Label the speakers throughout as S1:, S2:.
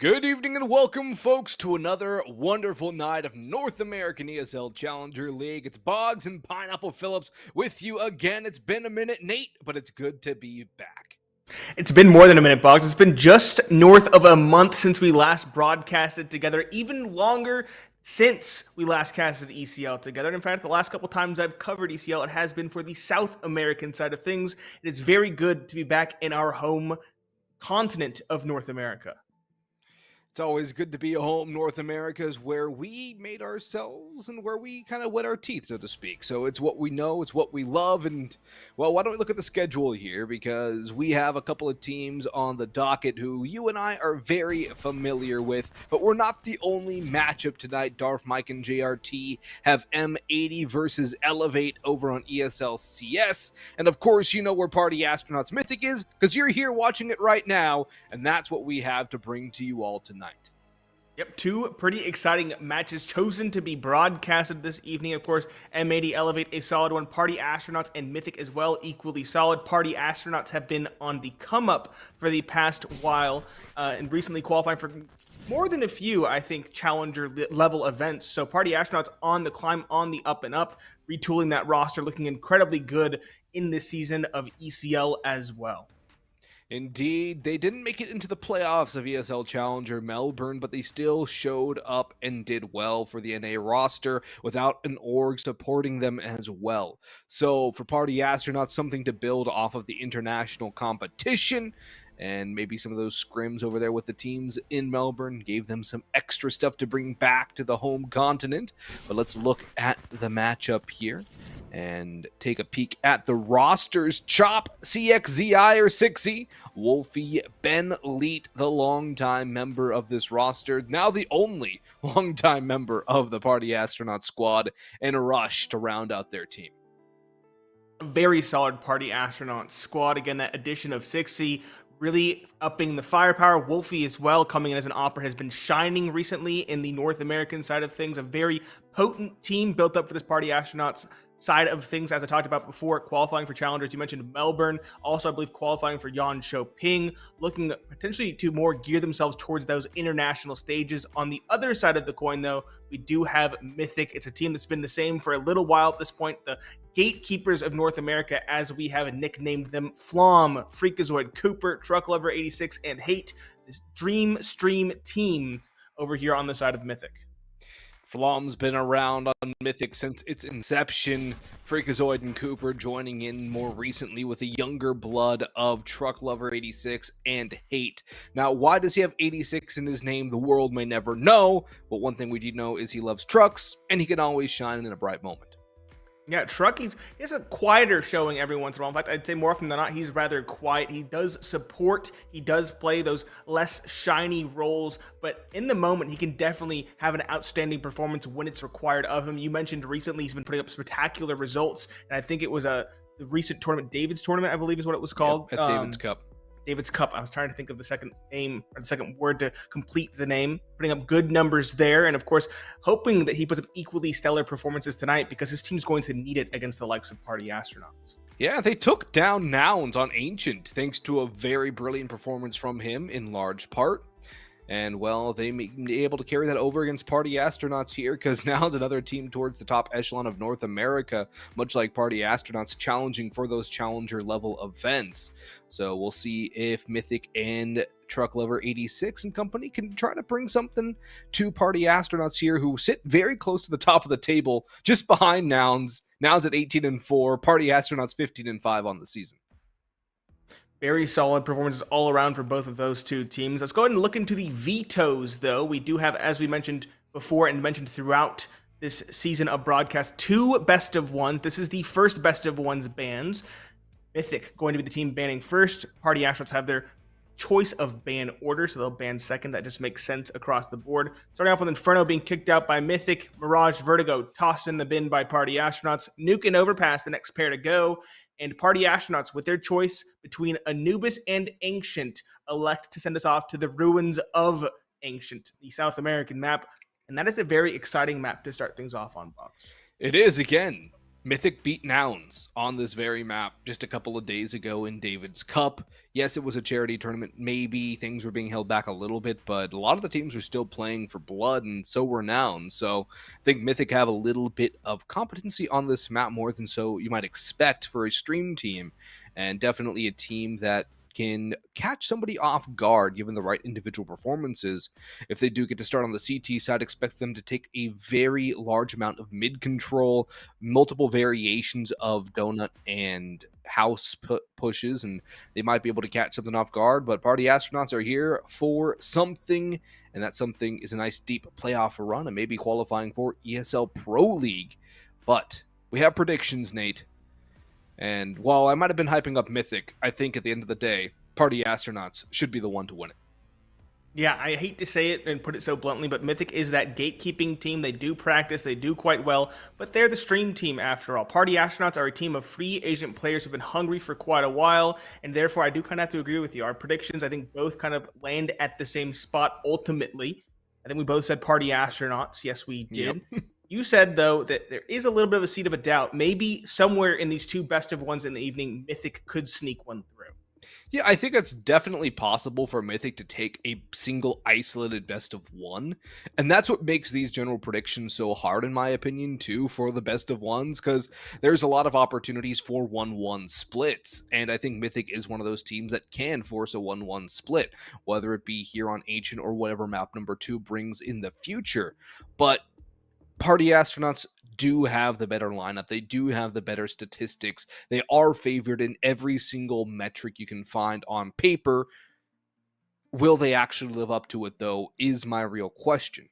S1: Good evening and welcome, folks, to another wonderful night of North American ESL Challenger League. It's Boggs and Pineapple Phillips with you again. It's been a minute, Nate, but it's good to be back.
S2: It's been more than a minute, Boggs. It's been just north of a month since we last broadcasted together, even longer since we last casted ECL together. And in fact, the last couple times I've covered ECL, it has been for the South American side of things. And it's very good to be back in our home continent of North America.
S1: It's always good to be home. North America is where we made ourselves and where we kind of wet our teeth, so to speak. So it's what we know, it's what we love. And, well, why don't we look at the schedule here? Because we have a couple of teams on the docket who you and I are very familiar with. But we're not the only matchup tonight. Darth, Mike, and JRT have M80 versus Elevate over on ESL CS. And, of course, you know where Party Astronauts Mythic is because you're here watching it right now. And that's what we have to bring to you all tonight.
S2: Yep, two pretty exciting matches chosen to be broadcasted this evening. Of course, M80 Elevate, a solid one. Party Astronauts and Mythic as well, equally solid. Party Astronauts have been on the come-up for the past while and recently qualifying for more than a few, I think, challenger-level events. So Party Astronauts on the climb, on the up and up, retooling that roster, looking incredibly good in this season of ECL as well.
S1: Indeed, they didn't make it into the playoffs of ESL Challenger Melbourne, but they still showed up and did well for the NA roster without an org supporting them as well. So for Party Astronauts, something to build off of the international competition, and maybe some of those scrims over there with the teams in Melbourne gave them some extra stuff to bring back to the home continent. But let's look at the matchup here and take a peek at the rosters. Chop, CXZI or 6E, Wolfie, Ben Leet, the longtime member of this roster, now the only longtime member of the Party Astronaut squad, and Rush to round out their team.
S2: A very solid Party Astronaut squad. Again, that addition of 6E really upping the firepower. Wolfie as well, coming in as an opera, has been shining recently in the North American side of things. A very potent team built up for this Party Astronauts side of things, as I talked about before, qualifying for challengers. You mentioned Melbourne, also I believe qualifying for Yan Ping, looking potentially to more gear themselves towards those international stages. On the other side of the coin, though, we do have Mythic. It's a team that's been the same for a little while at this point. The gatekeepers of North America, as we have nicknamed them: Flom, Freakazoid, Cooper, Truck Lover 86, and Hate. This Dream Stream team over here on the side of Mythic.
S1: Flom's been around on Mythic since its inception. Freakazoid and Cooper joining in more recently with the younger blood of Truck Lover 86 and Hate. Now, why does he have 86 in his name? The world may never know, but one thing we do know is he loves trucks, and he can always shine in a bright moment.
S2: Yeah, Truck, he has a quieter showing every once in a while. In fact, I'd say more often than not, he's rather quiet. He does support, he does play those less shiny roles, but in the moment, he can definitely have an outstanding performance when it's required of him. You mentioned recently he's been putting up spectacular results, and I think it was the recent tournament, David's Tournament, I believe is what it was called.
S1: Yep, at David's Cup.
S2: David's Cup. I was trying to think of the second name or the second word to complete the name, putting up good numbers there. And of course, hoping that he puts up equally stellar performances tonight because his team's going to need it against the likes of Party Astronauts.
S1: Yeah, they took down Nouns on Ancient thanks to a very brilliant performance from him in large part. And, well, they may be able to carry that over against Party Astronauts here because now it's another team towards the top echelon of North America, much like Party Astronauts, challenging for those challenger-level events. So we'll see if Mythic and Truck Lover 86 and company can try to bring something to Party Astronauts here, who sit very close to the top of the table, just behind Nouns. Nouns at 18-4, Party Astronauts 15-5 on the season.
S2: Very solid performances all around for both of those two teams. Let's go ahead and look into the vetoes, though. We do have, as we mentioned before and mentioned throughout this season of broadcast, two best of ones. This is the first best of ones bans. Mythic going to be the team banning first. Party Astronauts have their choice of ban order, so they'll ban second. That just makes sense across the board. Starting off with Inferno being kicked out by Mythic, Mirage Vertigo tossed in the bin by Party Astronauts, Nuke and Overpass the next pair to go, and Party Astronauts, with their choice between Anubis and Ancient, elect to send us off to the ruins of Ancient, the South American map, and that is a very exciting map to start things off on, Box.
S1: It is, again. Mythic beat Nouns on this very map just a couple of days ago in David's Cup. Yes, it was a charity tournament. Maybe things were being held back a little bit, but a lot of the teams were still playing for blood, and so were Nouns. So I think Mythic have a little bit of competency on this map, more than so you might expect for a stream team, and definitely a team that can catch somebody off guard given the right individual performances. If they do get to start on the CT side, expect them to take a very large amount of mid control, multiple variations of donut and house pushes, and they might be able to catch something off guard. But Party Astronauts are here for something, and that something is a nice deep playoff run and maybe qualifying for ESL Pro League. But we have predictions, Nate. And while I might have been hyping up Mythic, I think at the end of the day, Party Astronauts should be the one to win it.
S2: Yeah, I hate to say it and put it so bluntly, but Mythic is that gatekeeping team. They do practice, they do quite well, but they're the stream team after all. Party Astronauts are a team of free agent players who've been hungry for quite a while, and therefore I do kind of have to agree with you. Our predictions, I think, both kind of land at the same spot ultimately. I think we both said Party Astronauts. Yes, we did. Yep. You said, though, that there is a little bit of a seed of a doubt. Maybe somewhere in these two best of ones in the evening, Mythic could sneak one through.
S1: Yeah, I think it's definitely possible for Mythic to take a single isolated best of one. And that's what makes these general predictions so hard, in my opinion, too, for the best of ones, because there's a lot of opportunities for 1-1 splits. And I think Mythic is one of those teams that can force a 1-1 split, whether it be here on Ancient or whatever map number 2 brings in the future. But Party Astronauts do have the better lineup. They do have the better statistics. They are favored in every single metric you can find on paper. Will they actually live up to it, though, is my real question.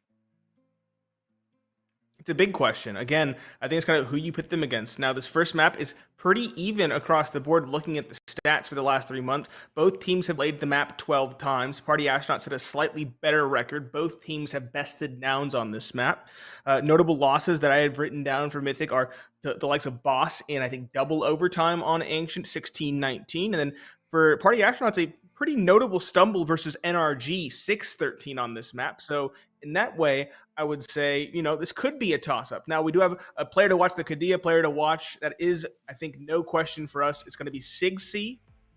S2: It's a big question. Again, I think it's kind of who you put them against. Now, this first map is pretty even across the board looking at the stats for the last 3 months. Both teams have played the map 12 times. Party Astronauts had a slightly better record. Both teams have bested Nouns on this map. Notable losses that I have written down for Mythic are the likes of Boss in, I think, double overtime on Ancient, 16-19. And then for Party Astronauts, a pretty notable stumble versus NRG, 6-13 on this map. So in that way, I would say, this could be a toss-up. Now, we do have a player to watch, the Kadia player to watch. That is, I think, no question for us. It's going to be Sig.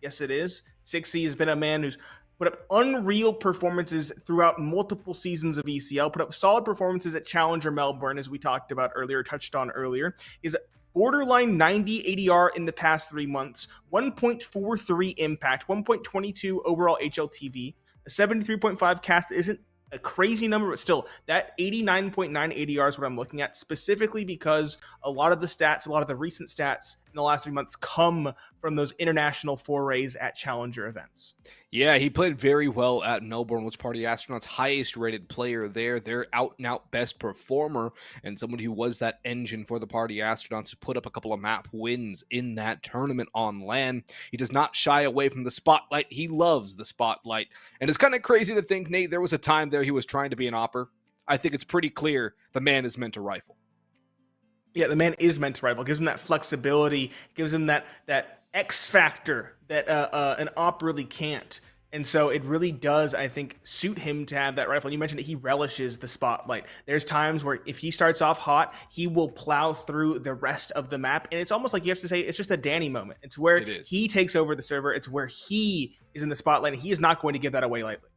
S2: Yes, it is. Sig has been a man who's put up unreal performances throughout multiple seasons of ECL, put up solid performances at Challenger Melbourne, as we talked about earlier, touched on earlier. He's borderline 90 ADR in the past 3 months, 1.43 impact, 1.22 overall HLTV, a 73.5 cast isn't a crazy number, but still, that 89.9 ADR is what I'm looking at, specifically because a lot of the stats, a lot of the recent stats in the last 3 months come from those international forays at Challenger events.
S1: Yeah, he played very well at Melbourne, was Party Astronauts' highest rated player there, their out-and-out best performer, and someone who was that engine for the Party Astronauts to put up a couple of map wins in that tournament on LAN. He does not shy away from the spotlight. He loves the spotlight. And it's kind of crazy to think, Nate, there was a time there he was trying to be an opper. I think it's pretty clear the man is meant to rifle.
S2: Yeah, the man is meant to rifle. It gives him that flexibility, gives him that X factor that an op really can't. And so it really does, I think, suit him to have that rifle. And you mentioned that he relishes the spotlight. There's times where if he starts off hot, he will plow through the rest of the map. And it's almost like you have to say it's just a Danny moment. It's where he takes over the server. It's where he is in the spotlight. And he is not going to give that away lightly.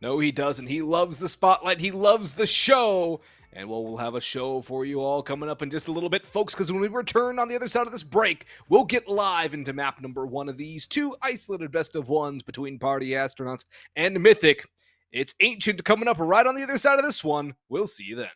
S1: No, he doesn't. He loves the spotlight. He loves the show. And we'll have a show for you all coming up in just a little bit, folks, because when we return on the other side of this break, we'll get live into map number 1 of these 2 isolated best of ones between Party Astronauts and Mythic. It's Ancient coming up right on the other side of this one. We'll see you then.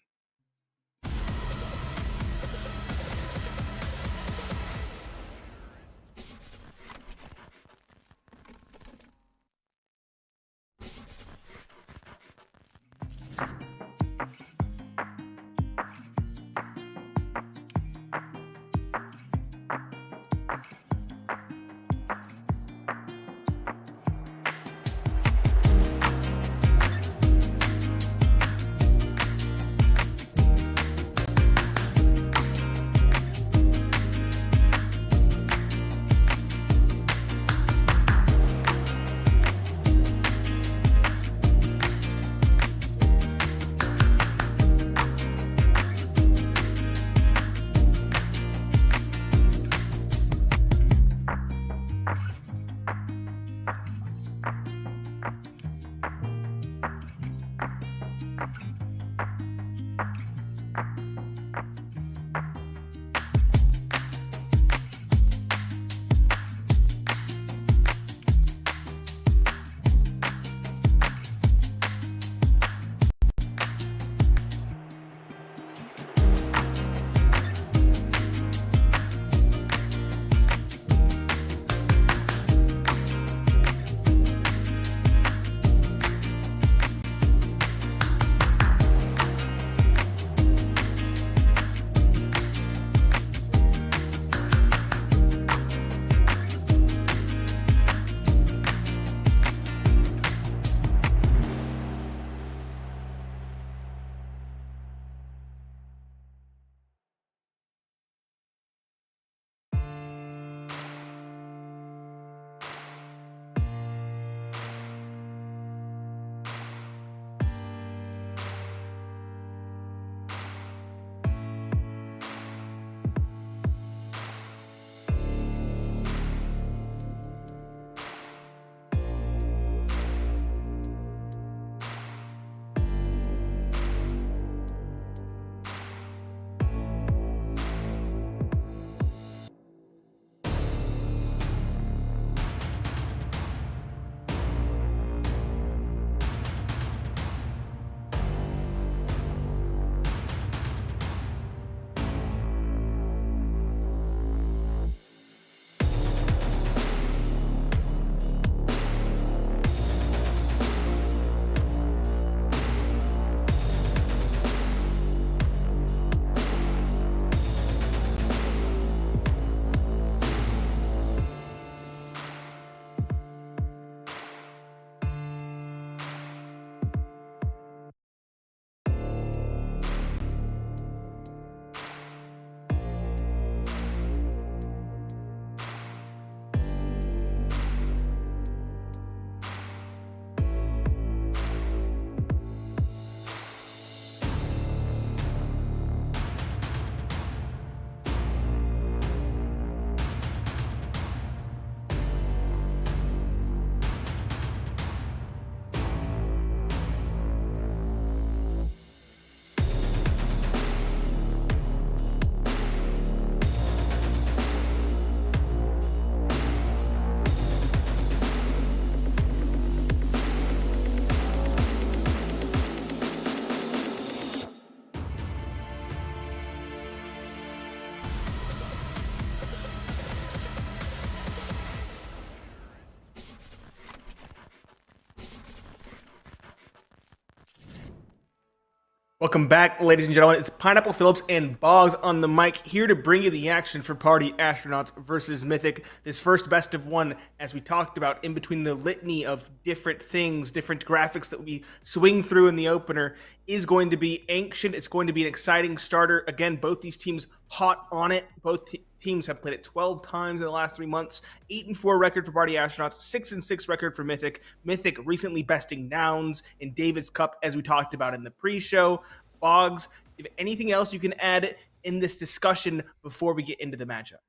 S2: Welcome back, ladies and gentlemen. It's Pineapple Phillips and Boggs on the mic, here to bring you the action for Party Astronauts versus Mythic. This first best of one, as we talked about, in between the litany of different things, different graphics that we swing through in the opener, is going to be ancient. It's going to be an exciting starter. Again, both these teams hot on it. Both teams have played it 12 times in the last 3 months. 8-4 record for Party Astronauts, 6-6 record for Mythic. Mythic recently besting Downs in David's Cup, as we talked about in the pre-show. Boggs, if anything else you can add in this discussion before we get into the matchup?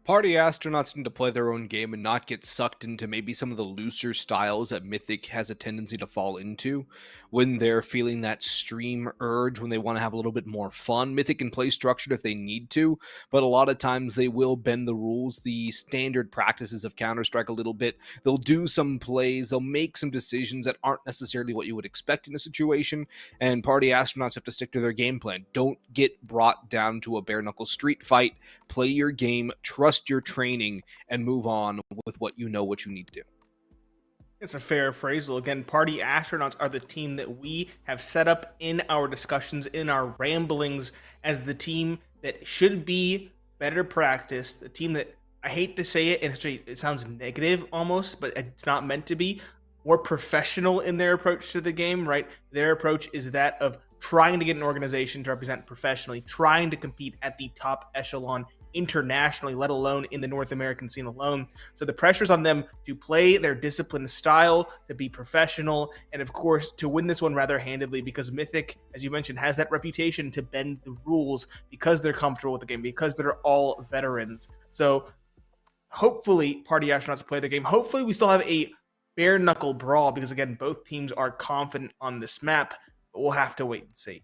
S1: Party Astronauts need to play their own game and not get sucked into maybe some of the looser styles that Mythic has a tendency to fall into when they're feeling that stream urge, when they want to have a little bit more fun. Mythic can play structured if they need to, but a lot of times they will bend the rules, the standard practices of Counter-Strike a little bit. They'll do some plays, they'll make some decisions that aren't necessarily what you would expect in a situation, and Party Astronauts have to stick to their game plan. Don't get brought down to a bare-knuckle street fight. Play your game, trust your training, and move on with what you know what you need to do.
S2: It's a fair appraisal. Again, Party Astronauts are the team that we have set up in our discussions, in our ramblings, as the team that should be better practiced, the team that, I hate to say it, and it sounds negative almost, but it's not meant to be, more professional in their approach to the game, right? Their approach is that of trying to get an organization to represent professionally, trying to compete at the top echelon internationally, let alone in the North American scene alone. So the pressure's on them to play their disciplined style, to be professional, and of course to win this one rather handedly, because Mythic, as you mentioned, has that reputation to bend the rules because they're comfortable with the game, because they're all veterans. So hopefully Party Astronauts play the game. Hopefully we still have a bare knuckle brawl, because again, both teams are confident on this map, but we'll have to wait and see.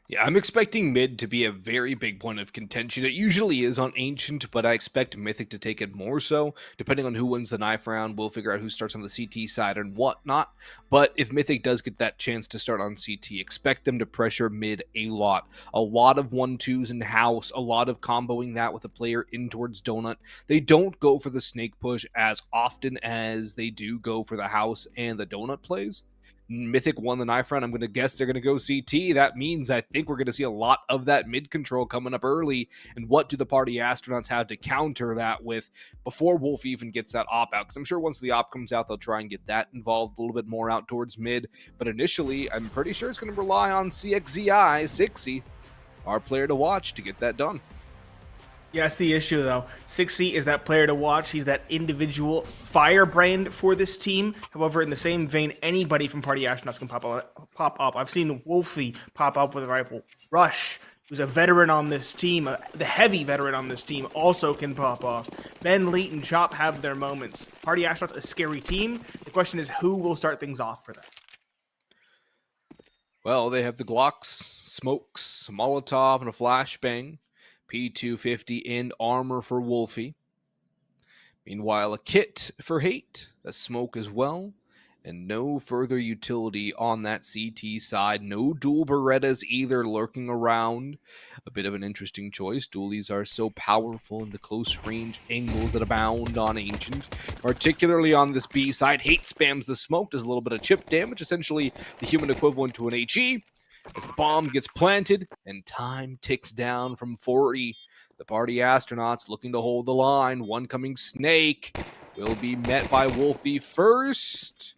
S1: Yeah, I'm expecting mid to be a very big point of contention. It usually is on Ancient, but I expect Mythic to take it more so. Depending on who wins the knife round, we'll figure out who starts on the CT side and whatnot. But if Mythic does get that chance to start on CT, expect them to pressure mid a lot. A lot of 1-2s in house, a lot of comboing that with a player in towards Donut. They don't go for the snake push as often as they do go for the house and the Donut plays. Mythic won the knife round. I'm going to guess they're going to go CT. That means I think we're going to see a lot of that mid control coming up early. And what do the Party Astronauts have to counter that with before Wolf even gets that op out? Because I'm sure once the op comes out, they'll try and get that involved a little bit more out towards mid. But initially, I'm pretty sure it's going to rely on CXZI, 6C, our player to watch to get that done.
S2: Yeah, that's the issue, though. 6C is that player to watch. He's that individual firebrand for this team. However, in the same vein, anybody from Party Astronauts can pop up. I've seen Wolfie pop up with a rifle. Rush, who's a veteran on this team, the heavy veteran on this team, also can pop off. Ben, Leet, and Chop have their moments. Party Astronauts, a scary team. The question is, who will start things off for them?
S1: Well, they have the Glocks, smokes, Molotov, and a flashbang. P250 and armor for Wolfie. Meanwhile, a kit for Hate, a smoke as well, and no further utility on that CT side. No dual Berettas either lurking around. A bit of an interesting choice. Dualies are so powerful in the close range angles that abound on Ancient, particularly on this B side. Hate spams the smoke, does a little bit of chip damage, essentially the human equivalent to an HE. As the bomb gets planted and time ticks down from 40, the Party Astronauts looking to hold the line. One coming snake will be met by Wolfie first,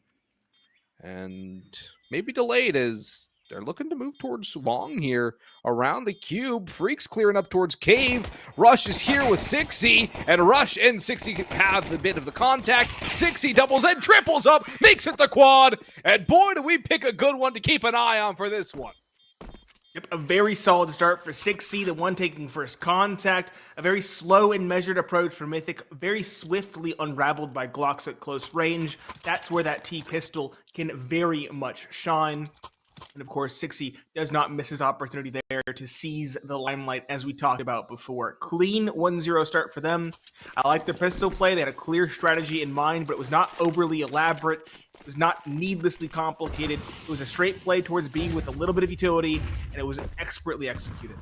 S1: and maybe delayed as they're looking to move towards long here around the cube. Freaks clearing up towards cave. Rush is here with 6C, and Rush and 6C have the bit of the contact. 6C doubles and triples up, makes it the quad, and boy, do we pick a good one to keep an eye on for this one.
S2: Yep, a very solid start for 6C, the one taking first contact. A very slow and measured approach for Mythic, very swiftly unraveled by Glocks at close range. That's where that T-pistol can very much shine. And of course, 6C does not miss his opportunity there to seize the limelight, as we talked about before. Clean 1-0 start for them. I like the pistol play. They had a clear strategy in mind, but it was not overly elaborate. It was not needlessly complicated. It was a straight play towards B with a little bit of utility, and it was expertly executed.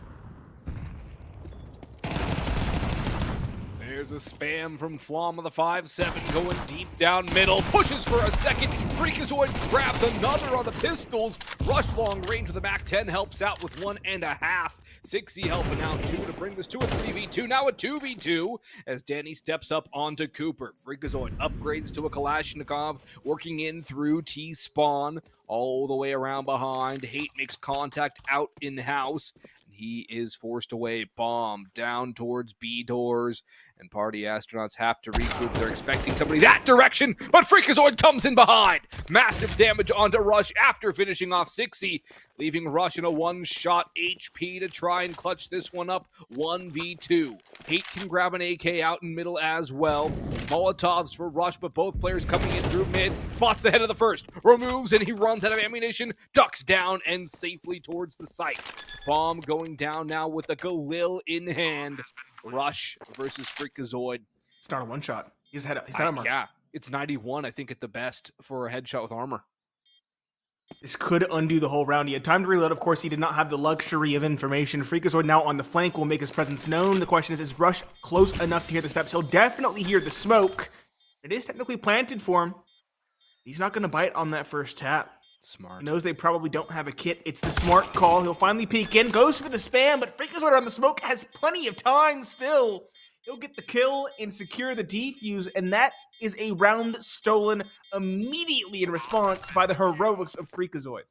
S1: There's a spam from Flom of the 5-7 going deep down middle. Pushes for a second. Freakazoid grabs another on the pistols. Rush long range with the MAC-10 helps out with 1.5. 6E helping out 2 to bring this to a 3v2. Now a 2v2 as Danny steps up onto Cooper. Freakazoid upgrades to a Kalashnikov, working in through T-spawn all the way around behind. Hate makes contact out in-house. He is forced away. Bomb down towards B doors, and Party Astronauts have to regroup. They're expecting somebody that direction, but Freakazoid comes in behind. Massive damage onto Rush after finishing off 6E, leaving Rush in a one-shot HP to try and clutch this one up. 1v2. Hate can grab an AK out in middle as well. Molotovs for Rush, but both players coming in through mid. Spots the head of the first, removes, and he runs out of ammunition, ducks down, and safely towards the site. Bomb going down now with the Galil in hand. Rush versus Freakazoid.
S2: It's not a one-shot. He's had armor.
S1: Yeah, it's 91, I think, at the best for a headshot with armor.
S2: This could undo the whole round. He had time to reload. Of course, he did not have the luxury of information. Freakazoid now on the flank will make his presence known. The question is Rush close enough to hear the steps? He'll definitely hear the smoke. It is technically planted for him. He's not going to bite on that first tap.
S1: Smart.
S2: He knows they probably don't have a kit. It's the smart call. He'll finally peek in, goes for the spam, but Freakazoid on the smoke has plenty of time still. He'll get the kill and secure the defuse, and that is a round stolen immediately in response by the heroics of Freakazoid.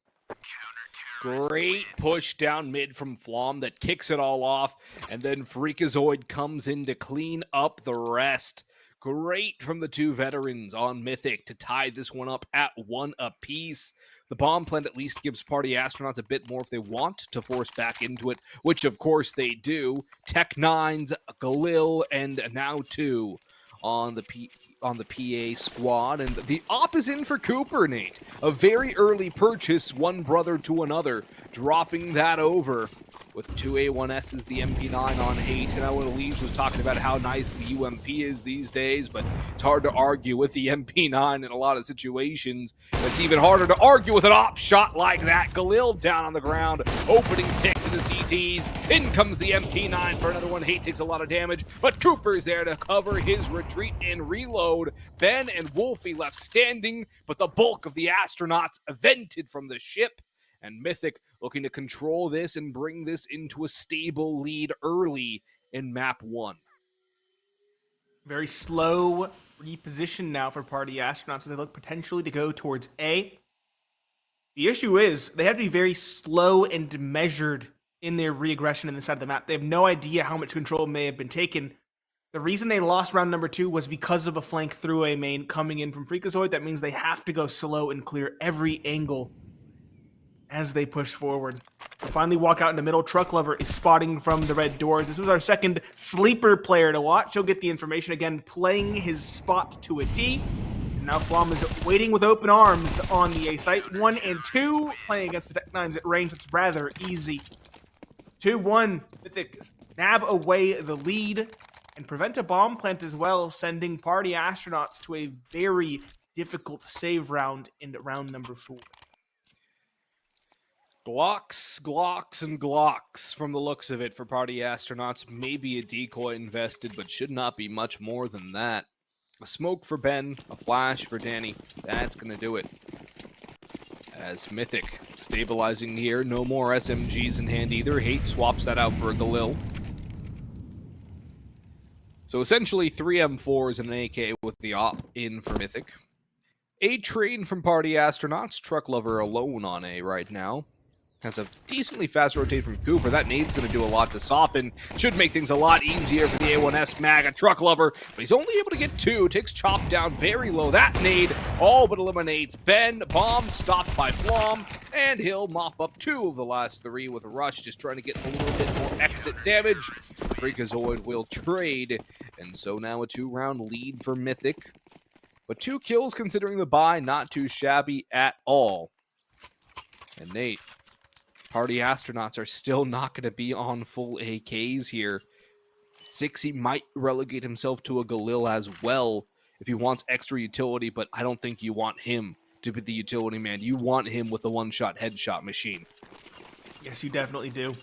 S1: Great push down mid from Flom that kicks it all off, and then Freakazoid comes in to clean up the rest. Great from the two veterans on Mythic to tie this one up at 1 apiece. The bomb plant at least gives Party Astronauts a bit more if they want to force back into it, which of course they do. Tech 9s, Galil, and now 2 on the PA squad. And the op is in for Cooper, Nate. A very early purchase, one brother to another, dropping that over with 2 A1Ss, the MP9 on Hate. And I know Leaves was talking about how nice the UMP is these days, but it's hard to argue with the MP9 in a lot of situations. It's even harder to argue with an op shot like that. Galil down on the ground, opening pick to the CTs. In comes the MP9 for another one. Hate takes a lot of damage, but Cooper's there to cover his retreat and reload. Ben and Wolfie left standing, but the bulk of the astronauts vented from the ship. And Mythic looking to control this and bring this into a stable lead early in map 1.
S2: Very slow reposition now for Party Astronauts as they look potentially to go towards A. The issue is they have to be very slow and measured in their re-aggression in the side of the map. They have no idea how much control may have been taken. The reason they lost round number 2 was because of a flank through A main coming in from Freakazoid. That means they have to go slow and clear every angle as they push forward. They finally walk out in the middle. Truck Lover is spotting from the red doors. This was our second sleeper player to watch. He'll get the information again, playing his spot to a T. And now Flom is waiting with open arms on the A site. 1 and 2, playing against the Tech 9s at range. It's rather easy. 2-1, Mythic nab away the lead and prevent a bomb plant as well, sending Party Astronauts to a very difficult save round in round number 4.
S1: Glocks, and Glocks from the looks of it for Party Astronauts. Maybe a decoy invested, but should not be much more than that. A smoke for Ben, a flash for Danny. That's going to do it. As Mythic stabilizing here. No more SMGs in hand either. Hate swaps that out for a Galil. So essentially 3 M4s and an AK with the op in for Mythic. A train from Party Astronauts. Truck Lover alone on A right now. Has a decently fast rotate from Cooper. That nade's going to do a lot to soften. Should make things a lot easier for the A1S mag. A Truck Lover, but he's only able to get 2. Takes Chop down very low. That nade all but eliminates Ben. Bomb stopped by Flom, and he'll mop up 2 of the last 3 with Rush, just trying to get a little bit more exit damage. Freakazoid will trade, and so now a 2-round lead for Mythic. But 2 kills considering the bye, not too shabby at all. And Nate, Party Astronauts are still not going to be on full AKs here. 6E might relegate himself to a Galil as well if he wants extra utility, but I don't think you want him to be the utility man. You want him with the one-shot headshot machine.
S2: Yes, you definitely do.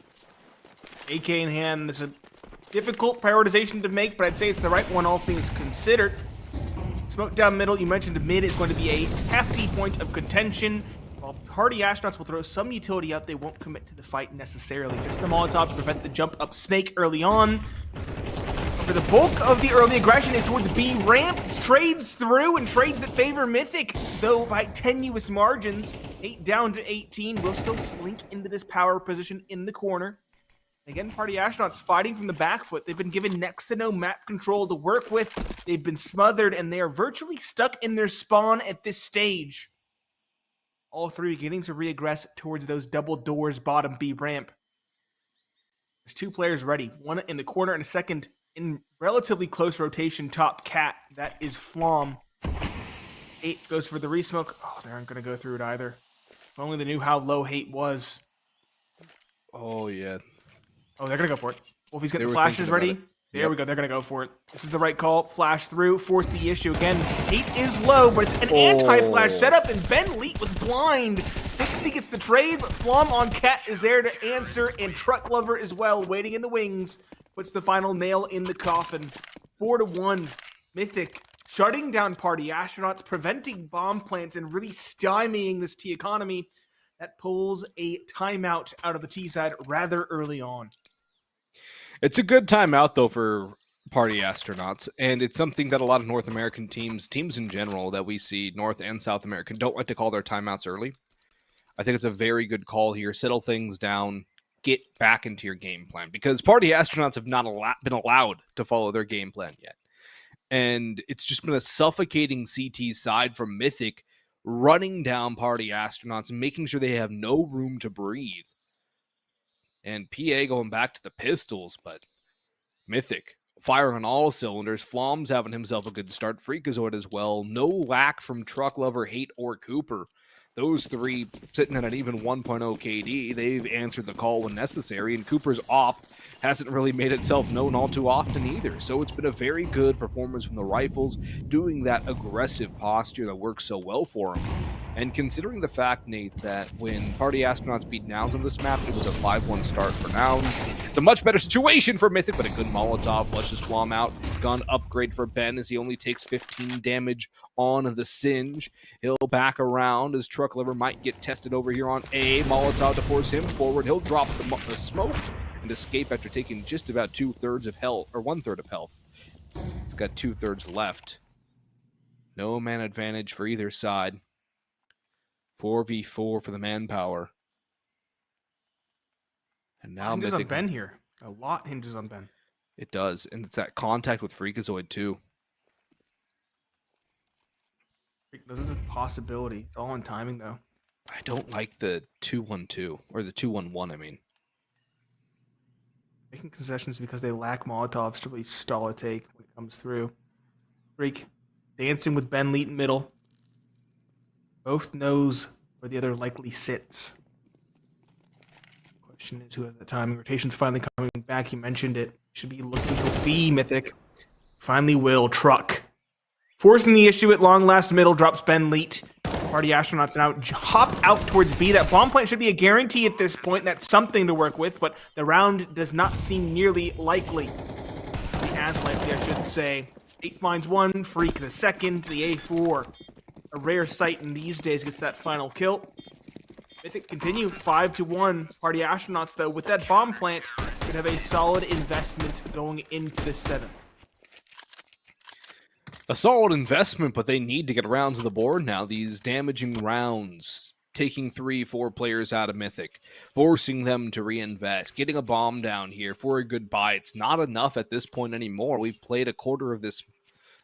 S2: AK in hand, there's a difficult prioritization to make, but I'd say it's the right one, all things considered. Smoke down middle, you mentioned mid is going to be a hefty point of contention. While Party Astronauts will throw some utility out, they won't commit to the fight necessarily. Just the Molotov to prevent the jump up Snake early on. For the bulk of the early aggression is towards B ramp. Trades through and trades that favor Mythic, though by tenuous margins. 8 down to 18. Will still slink into this power position in the corner. Again, Party Astronauts fighting from the back foot. They've been given next to no map control to work with. They've been smothered, and they are virtually stuck in their spawn at this stage. All three beginning to re-aggress towards those double doors bottom B ramp. There's 2 players ready. One in the corner and a second in relatively close rotation top cat. That is Flom. 8 goes for the resmoke. Oh, they aren't going to go through it either. If only they knew how low Hate was.
S1: Oh, yeah.
S2: Oh, they're going to go for it. Wolfie's got the flashes ready. There we go. They're going to go for it. This is the right call. Flash through. Force the issue. Again, Hate is low, but it's an anti-flash setup, and Ben Leet was blind. 60 gets the trade, but Flom on Cat is there to answer, and Truck Lover as well, waiting in the wings. Puts the final nail in the coffin. 4-1. Mythic shutting down Party Astronauts, preventing bomb plants, and really stymieing this T economy. That pulls a timeout out of the T side rather early on.
S1: It's a good timeout, though, for Party Astronauts, and it's something that a lot of North American teams in general that we see, North and South American, don't like to call their timeouts early. I think it's a very good call here. Settle things down. Get back into your game plan, because Party Astronauts have not been allowed to follow their game plan yet. And it's just been a suffocating CT side from Mythic running down Party Astronauts and making sure they have no room to breathe. And PA going back to the pistols, but Mythic firing on all cylinders. Flom's having himself a good start. Freakazoid as well. No lack from Truck Lover, Hate, or Cooper. Those 3 sitting at an even 1.0 KD. They've answered the call when necessary, and Cooper's op hasn't really made itself known all too often either. So it's been a very good performance from the Rifles, doing that aggressive posture that works so well for them. And considering the fact, Nate, that when Party Astronauts beat Nouns on this map, it was a 5-1 start for Nouns. It's a much better situation for Mythic, but a good Molotov flushes Flom out. Gun upgrade for Ben as he only takes 15 damage on the Singe. He'll back around as Truck Lover might get tested over here on A. Molotov to force him forward. He'll drop the smoke and escape after taking just about 2/3 of health, or 1/3 of health. He's got 2/3 left. No man advantage for either side. 4v4 for the manpower. And now
S2: hinges on Ben here. A lot hinges on Ben.
S1: It does, and it's that contact with Freakazoid too.
S2: This is a possibility. It's all on timing, though.
S1: I don't like the 2-1-2, or the 2-1-1, I mean.
S2: Making concessions because they lack Molotovs to really stall a take when it comes through. Freak dancing with Ben Leet in middle. Both knows where the other likely sits. Question is who has the timing. Rotation's finally coming back. You mentioned it. Should be looking to B, Mythic. Finally will. Truck. Forcing the issue at long last middle, drops Ben Leet. Party Astronauts now hop out towards B. That bomb plant should be a guarantee at this point. That's something to work with, but the round does not seem nearly likely. As likely, I should say. 8 finds 1, Freak the second, the A4. A rare sight in these days gets that final kill. Mythic continue 5-1. Party Astronauts, though, with that bomb plant, could have a solid investment going into the 7th.
S1: A solid investment, but they need to get rounds on the board now. These damaging rounds, taking 3-4 players out of Mythic, forcing them to reinvest, getting a bomb down here for a good buy. It's not enough at this point anymore. We've played a quarter of this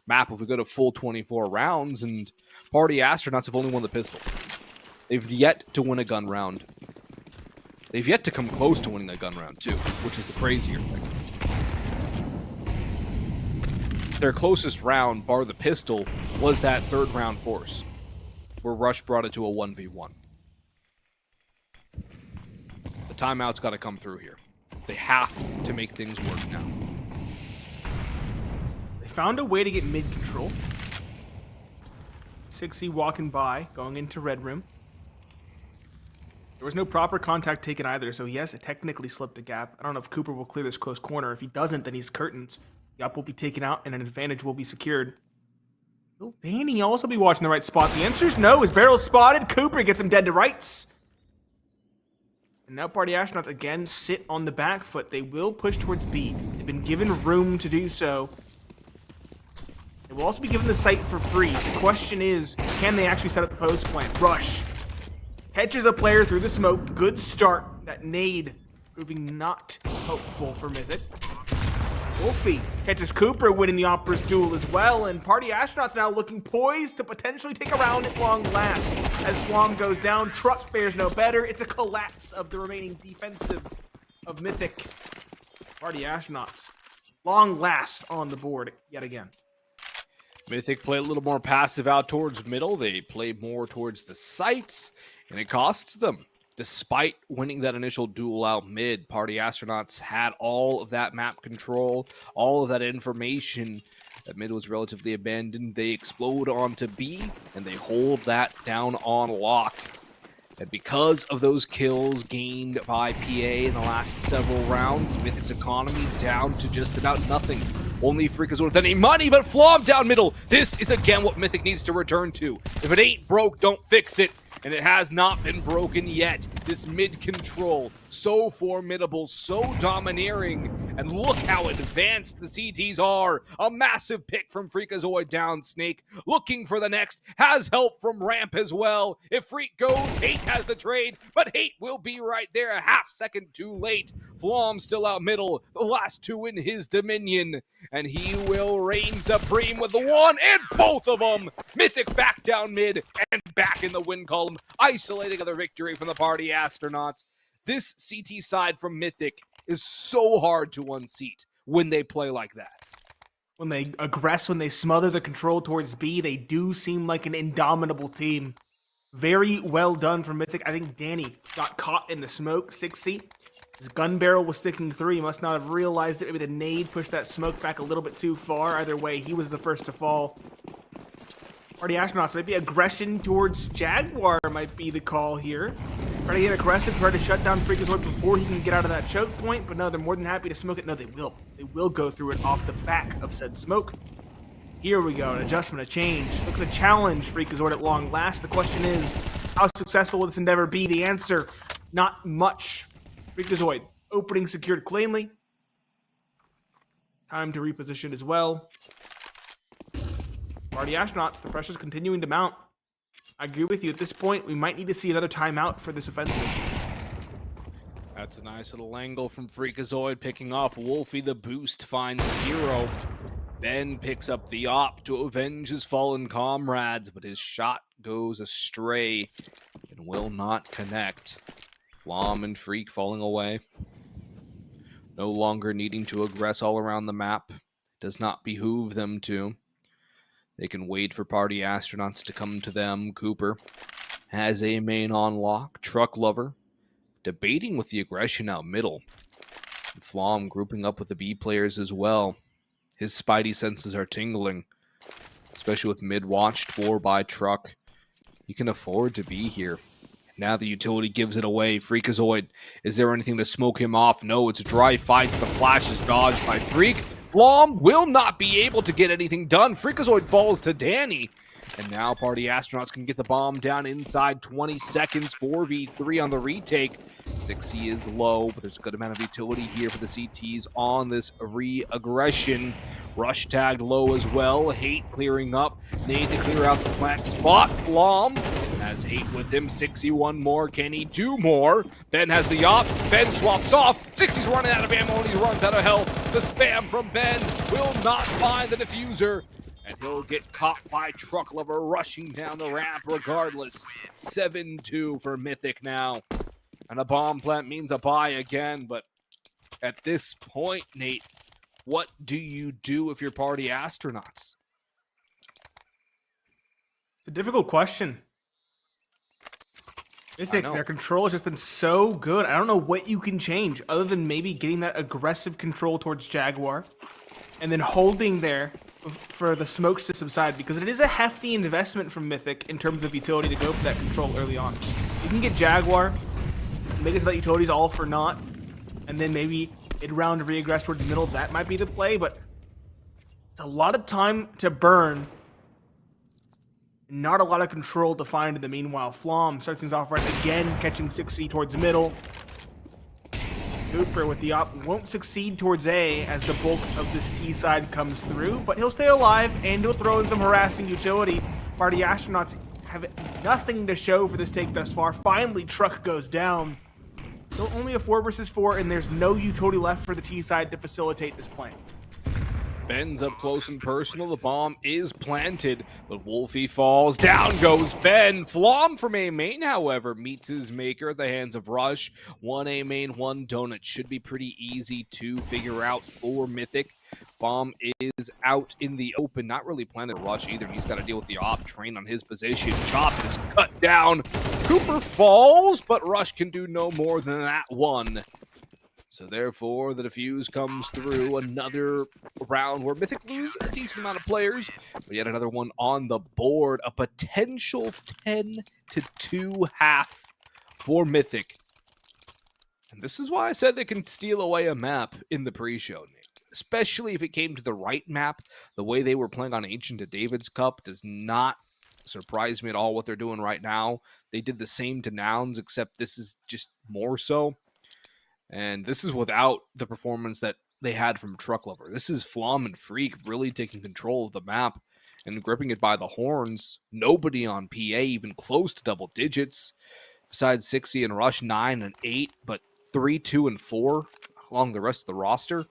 S1: map if we go to full 24 rounds, and Party Astronauts have only won the pistol. They've yet to win a gun round. They've yet to come close to winning a gun round, too, which is the crazier thing. Their closest round, bar the pistol, was that 3rd round force, where Rush brought it to a 1v1. The timeout's got to come through here. They have to make things work now.
S2: They found a way to get mid control. 6C walking by, going into red room. There was no proper contact taken either, so he has technically slipped a gap. I don't know if Cooper will clear this close corner. If he doesn't, then he's curtains. The up will be taken out, and an advantage will be secured. Will Danny also be watching the right spot? The answer is no. His barrel's spotted. Cooper gets him dead to rights. And now Party Astronauts again sit on the back foot. They will push towards B. They've been given room to do so. They will also be given the site for free. The question is, can they actually set up the post plant? Rush. Catches the player through the smoke. Good start. That nade proving not helpful for Mythic. Wolfie catches Cooper winning the Opera's duel as well, and Party Astronauts now looking poised to potentially take a round at long last. As Flom goes down, Truck fares no better. It's a collapse of the remaining defensive of Mythic. Party Astronauts, long last on the board yet again.
S1: Mythic play a little more passive out towards middle. They play more towards the sites, and it costs them. Despite winning that initial duel out mid, Party Astronauts had all of that map control, all of that information. That mid was relatively abandoned. They explode onto B, and they hold that down on lock. And because of those kills gained by PA in the last several rounds, Mythic's economy down to just about nothing. Only Freakazoid with any money, but Flom down middle. This is again what Mythic needs to return to. If it ain't broke, don't fix it. And it has not been broken yet. This mid control, so formidable, so domineering. And look how advanced the CTs are. A massive pick from Freakazoid down Snake. Looking for the next. Has help from Ramp as well. If Freak goes, Hate has the trade. But Hate will be right there a half second too late. Flom still out middle. The last two in his dominion. And he will reign supreme with the one and both of them. Mythic back down mid and back in the win column, isolating the victory from the Party Astronauts. This CT side from Mythic is so hard to unseat when they play like that.
S2: When they aggress, when they smother the control towards B, they do seem like an indomitable team. Very well done from Mythic. I think Danny got caught in the smoke, 6C. His gun barrel was sticking through. He must not have realized it. Maybe the nade pushed that smoke back a little bit too far. Either way, he was the first to fall. Party Astronauts, maybe aggression towards Jaguar might be the call here. Try to get aggressive, try to shut down Freakazoid before he can get out of that choke point, but no, they're more than happy to smoke it. No, they will. They will go through it off the back of said smoke. Here we go, an adjustment, a change. Looking to challenge Freakazoid at long last. The question is, how successful will this endeavor be? The answer, not much. Freakazoid, opening secured cleanly. Time to reposition as well. Party Astronauts, the pressure's continuing to mount. I agree with you. At this point, we might need to see another timeout for this offensive.
S1: That's a nice little angle from Freakazoid, picking off Wolfie. The boost finds Zero. Ben picks up the op to avenge his fallen comrades, but his shot goes astray and will not connect. Flom and Freak falling away. No longer needing to aggress all around the map. Does not behoove them to. They can wait for Party Astronauts to come to them. Cooper has a main on lock. Truck Lover debating with the aggression out middle. Flom grouping up with the B players as well. His spidey senses are tingling, especially with mid watched for by Truck. He can afford to be here. Now the utility gives it away. Freakazoid, is there anything to smoke him off? No, it's dry fights. The flash is dodged by Freak. Flom will not be able to get anything done. Freakazoid falls to Danny. And now Party Astronauts can get the bomb down inside 20 seconds. 4v3 on the retake. 6C is low, but there's a good amount of utility here for the CTs on this re-aggression. Rush tagged low as well. Hate clearing up. Need to clear out the plant spot. Flom has Hate with him. 6C one more. Can he do more? Ben has the op. Ben swaps off. 6C's running out of ammo and he runs out of health. The spam from Ben will not find the diffuser. And he'll get caught by Truck Lover rushing down the ramp regardless. 7-2 for Mythic now. And a bomb plant means a bye again. But at this point, Nate, what do you do if you're Party Astronauts?
S2: It's a difficult question. Mythic, their control has just been so good. I don't know what you can change other than maybe getting that aggressive control towards Jaguar and then holding there for the smokes to subside, because it is a hefty investment from Mythic in terms of utility to go for that control early on. You can get Jaguar, make it so that utilities all for naught, and then maybe mid-round reaggress towards the middle. That might be the play, but it's a lot of time to burn. Not a lot of control to find in the meanwhile. Flom starts things off right again, catching 6C towards the middle. Cooper with the op won't succeed towards A as the bulk of this T side comes through, but he'll stay alive and he'll throw in some harassing utility. Party Astronauts have nothing to show for this take thus far. Finally, Truck goes down. Still only a 4 versus 4, and there's no utility left for the T side to facilitate this plan.
S1: Ben's up close and personal. The bomb is planted, but Wolfie falls. Down goes Ben. Flom from A main, however, meets his maker at the hands of Rush. 1 A main, 1 donut. Should be pretty easy to figure out for Mythic. Bomb is out in the open. Not really planted Rush either. He's got to deal with the op train on his position. Chop is cut down. Cooper falls, but Rush can do no more than that one. So therefore, the defuse comes through. Another round where Mythic lose a decent amount of players, but yet another one on the board. A potential 10-2 half for Mythic. And this is why I said they can steal away a map in the pre-show, especially if it came to the right map. The way they were playing on Ancient to David's Cup does not surprise me at all what they're doing right now. They did the same to Nouns, except this is just more so. And this is without the performance that they had from Truck Lover. This is Flom and Freak really taking control of the map and gripping it by the horns. Nobody on PA even close to double digits, besides 6C and Rush 9 and 8, but 3, 2, and 4 along the rest of the roster.
S2: It's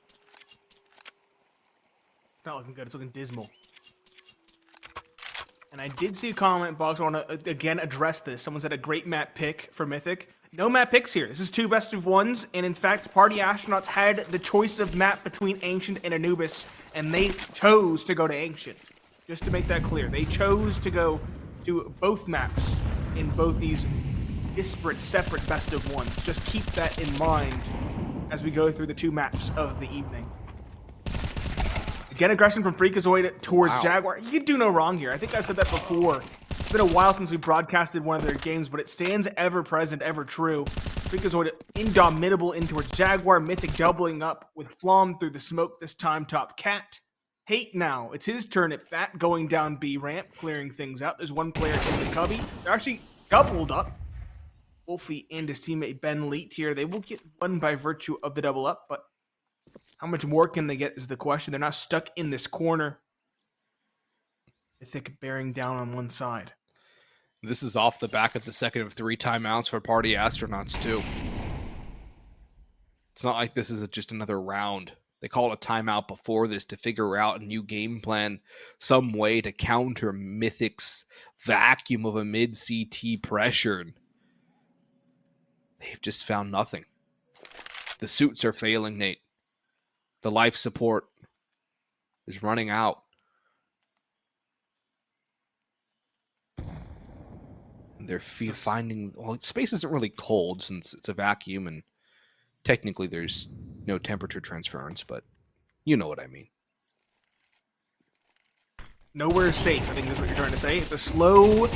S2: not looking good. It's looking dismal. And I did see a comment box. I want to again address this. Someone said a great map pick for Mythic. No map picks here. This is 2 best of 1s, and in fact, Party Astronauts had the choice of map between Ancient and Anubis, and they chose to go to Ancient. Just to make that clear, they chose to go to both maps in both these disparate, separate best of 1s. Just keep that in mind as we go through the 2 maps of the evening. Again, aggression from Freakazoid towards Jaguar. You can do no wrong here. I think I've said that before. It's been a while since we broadcasted one of their games, but it stands ever present, ever true. Freakazoid indomitable in towards Jaguar. Mythic doubling up with Flom through the smoke, this time top Cat. Hate now. It's his turn at bat, going down B ramp, clearing things out. There's 1 player in the cubby. They're actually doubled up. Wolfie and his teammate Ben Leet here. They will get 1 by virtue of the double up, but how much more can they get is the question. They're not stuck in this corner. Mythic bearing down on one side.
S1: This is off the back of the second of 3 timeouts for Party Astronauts, too. It's not like this is just another round. They called a timeout before this to figure out a new game plan, some way to counter Mythic's vacuum of a mid-CT pressure. They've just found nothing. The suits are failing, Nate. The life support is running out. They're finding, well, space isn't really cold since it's a vacuum and technically there's no temperature transference, but you know what I mean.
S2: Nowhere is safe, I think that's what you're trying to say. It's a slow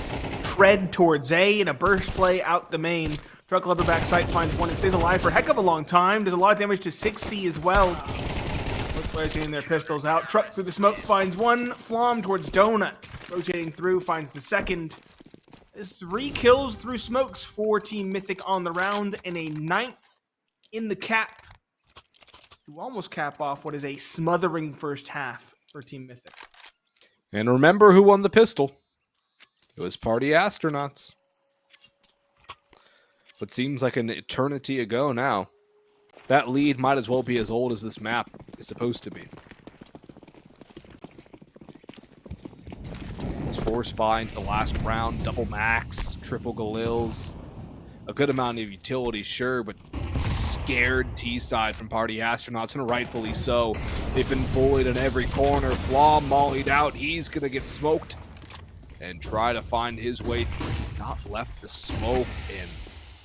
S2: tread towards A and a burst play out the main. Truck Lover backside finds 1 and stays alive for a heck of a long time. Does a lot of damage to 6C as well. Both players getting their pistols out. Truck through the smoke finds 1. Flom towards Donut. Rotating through, finds the second. There's 3 kills through smokes for Team Mythic on the round, and a 9th in the cap to almost cap off what is a smothering first half for Team Mythic.
S1: And remember who won the pistol. It was Party Astronauts. What seems like an eternity ago now. That lead might as well be as old as this map is supposed to be. It's 4 spy into the last round, double max, triple Galils. A good amount of utility, sure, but it's a scared T-side from Party Astronauts, and rightfully so. They've been bullied in every corner. Flom mollied out. He's going to get smoked and try to find his way through. He's not left the smoke in.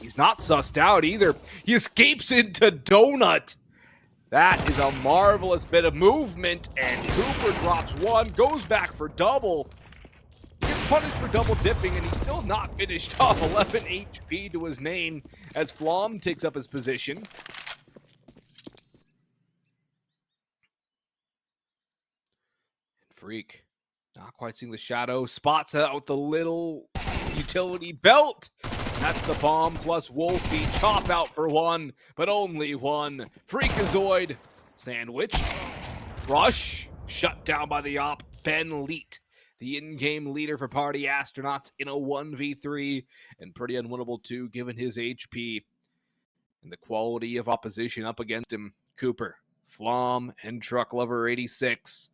S1: He's not sussed out either. He escapes into Donut. That is a marvelous bit of movement, and Cooper drops 1, goes back for double. He gets punished for double dipping, and he's still not finished off. 11 HP to his name as Flom takes up his position. Freak, not quite seeing the shadow, spots out the little utility belt. That's the bomb plus Wolfie. Chop out for one, but only one. Freakazoid, sandwich, rush, shut down by the op. Ben Leet, the in-game leader for Party Astronauts in a 1v3, and pretty unwinnable too, given his HP and the quality of opposition up against him. Cooper, Flom, and Truck Lover 86.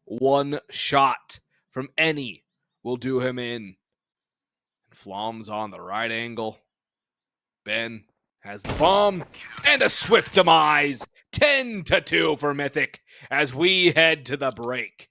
S1: One shot from any will do him in. Flom's on the right angle. Ben has the bomb and a swift demise. 10-2 for Mythic as we head to the break.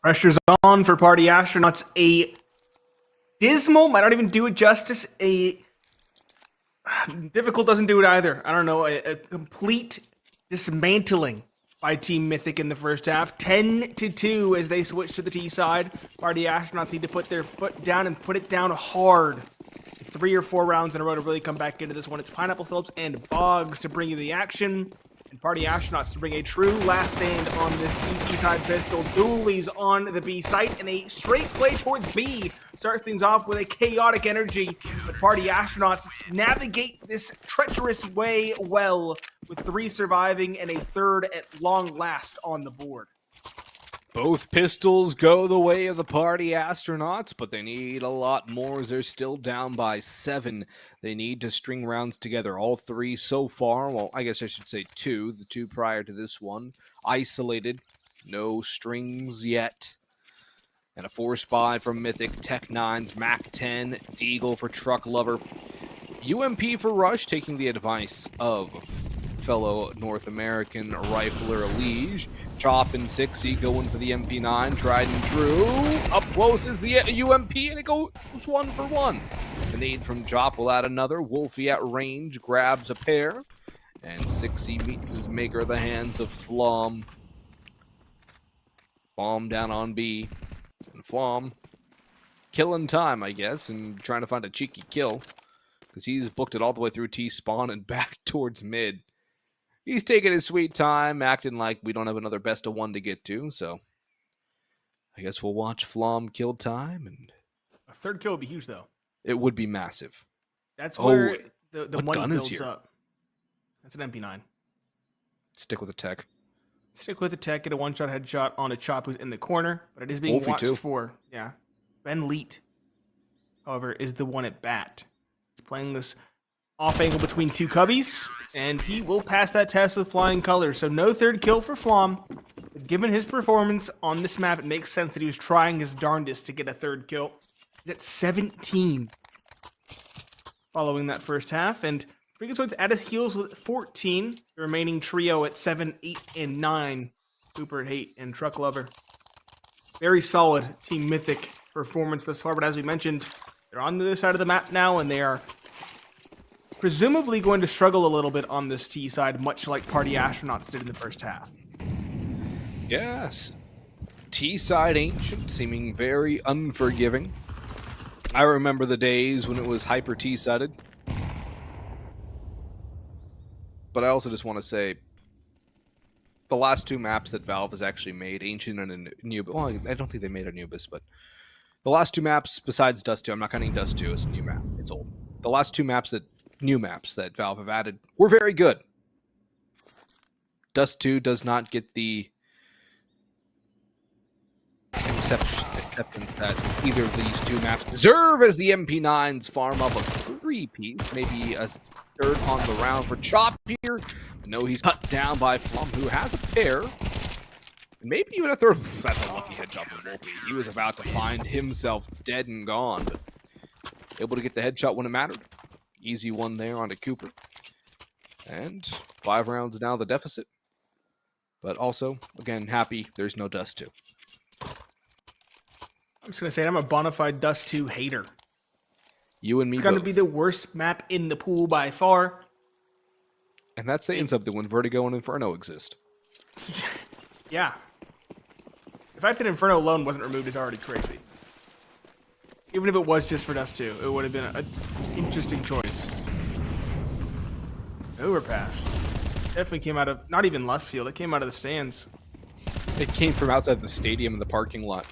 S2: Pressure's on for Party Astronauts. A dismal, might not even do it justice. A difficult doesn't do it either. I don't know. A complete dismantling by Team Mythic in the first half. 10-2 as they switch to the T side. Party Astronauts need to put their foot down and put it down hard. 3 or 4 rounds in a row to really come back into this one. It's Pineapple Phillips and Boggs to bring you the action. And Party Astronauts to bring a true last stand on this CT side pistol. Dooley's on the B site, and a straight play towards B starts things off with a chaotic energy. But Party Astronauts navigate this treacherous way well, with 3 surviving and a 3rd at long last on the board.
S1: Both pistols go the way of the Party Astronauts, but they need a lot more as they're still down by 7. They need to string rounds together. All 3 so far, well, I guess I should say 2, the 2 prior to this one, isolated No strings yet. And a force buy from Mythic, Tech 9's Mac 10, Deagle for Truck Lover. UMP for Rush, taking the advice of fellow North American rifler Liege. Chop and 6E going for the MP9, tried and true. Up close is the UMP, and it goes 1 for 1. The nade from Chop will add another. Wolfie at range grabs a pair. And 6E meets his maker, the hands of Flom. Bomb down on B. And Flom killing time, I guess, and trying to find a cheeky kill. Because he's booked it all the way through T-spawn and back towards mid. He's taking his sweet time, acting like we don't have another best of 1 to get to, so I guess we'll watch Flom kill time. And
S2: A third kill would be huge, though.
S1: it would be massive.
S2: That's where the
S1: what
S2: money
S1: gun is
S2: builds
S1: here?
S2: up. That's an MP9.
S1: Stick with the tech.
S2: Stick with the tech, get a one-shot headshot on a Chop who's in the corner, but it is being
S1: Wolfie
S2: watched
S1: too.
S2: for. Yeah. Ben Leet, however, is the one at bat. He's playing this off angle between two cubbies, and he will pass that test with flying colors. So no third kill for Flom. But given his performance on this map, it makes sense that he was trying his darndest to get a third kill. He's at 17 following that first half, and Freakazoid's at his heels with 14. The remaining trio at 7, 8, and 9. Cooper at 8 and Truck Lover. Very solid Team Mythic performance thus far, but as we mentioned, they're on the other side of the map now, and they are presumably going to struggle a little bit on this T side, much like Party Astronauts did in the first half.
S1: Yes. T-side Ancient, seeming very unforgiving. I remember the days when it was hyper T-sided. But I also just want to say, the last 2 maps that Valve has actually made, Ancient and Anubis, well, I don't think they made Anubis, but the last 2 maps, besides Dust 2, I'm not counting Dust 2 as a new map, it's old. The last 2 new maps that Valve have added were very good. Dust 2 does not get the acceptance that either of these 2 maps deserve, as the MP9s farm up a 3-piece, maybe a third on the round for Chop here. But no, he's cut down by Flum, who has a pair. And maybe even a third. That's a lucky headshot for Wolfie. He was about to find himself dead and gone, but able to get the headshot when it mattered. Easy one there onto Cooper. And 5 rounds now the deficit. But also, again, happy there's no Dust 2.
S2: I'm just going to say I'm a bona fide Dust 2 hater.
S1: You and me
S2: It's going to
S1: both.
S2: be the worst map in the pool by far.
S1: And that's saying something when Vertigo and Inferno exist.
S2: Yeah. The fact that Inferno alone wasn't removed is already crazy. Even if it was just for Dust 2, it would have been an interesting choice. Overpass. Definitely came out of, not even left field, it came out of the stands.
S1: It came from outside the stadium in the parking lot.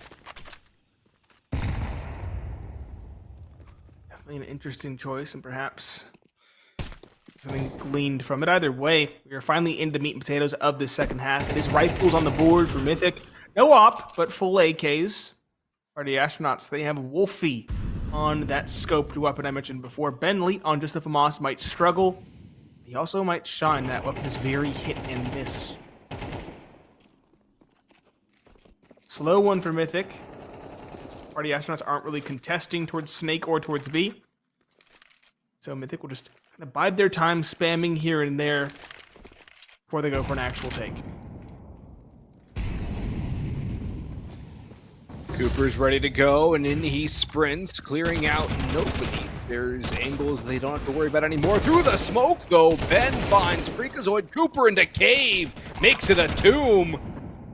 S2: Definitely an interesting choice, and perhaps something gleaned from it. Either way, we are finally into the meat and potatoes of the second half. It is rifles on the board for Mythic. No op, but full AKs. Party Astronauts, they have Wolfie on that scoped weapon I mentioned before. Ben Leet on Just the FAMAS might struggle. He also might shine. That weapon is very hit and miss. Slow one for Mythic. Party Astronauts aren't really contesting towards Snake or towards B. So Mythic will just kind of bide their time spamming here and there before they go for an actual take.
S1: Cooper's ready to go, and in he sprints, clearing out nobody. There's angles they don't have to worry about anymore. Through the smoke, though, Ben finds Freakazoid. Cooper into cave, makes it a tomb.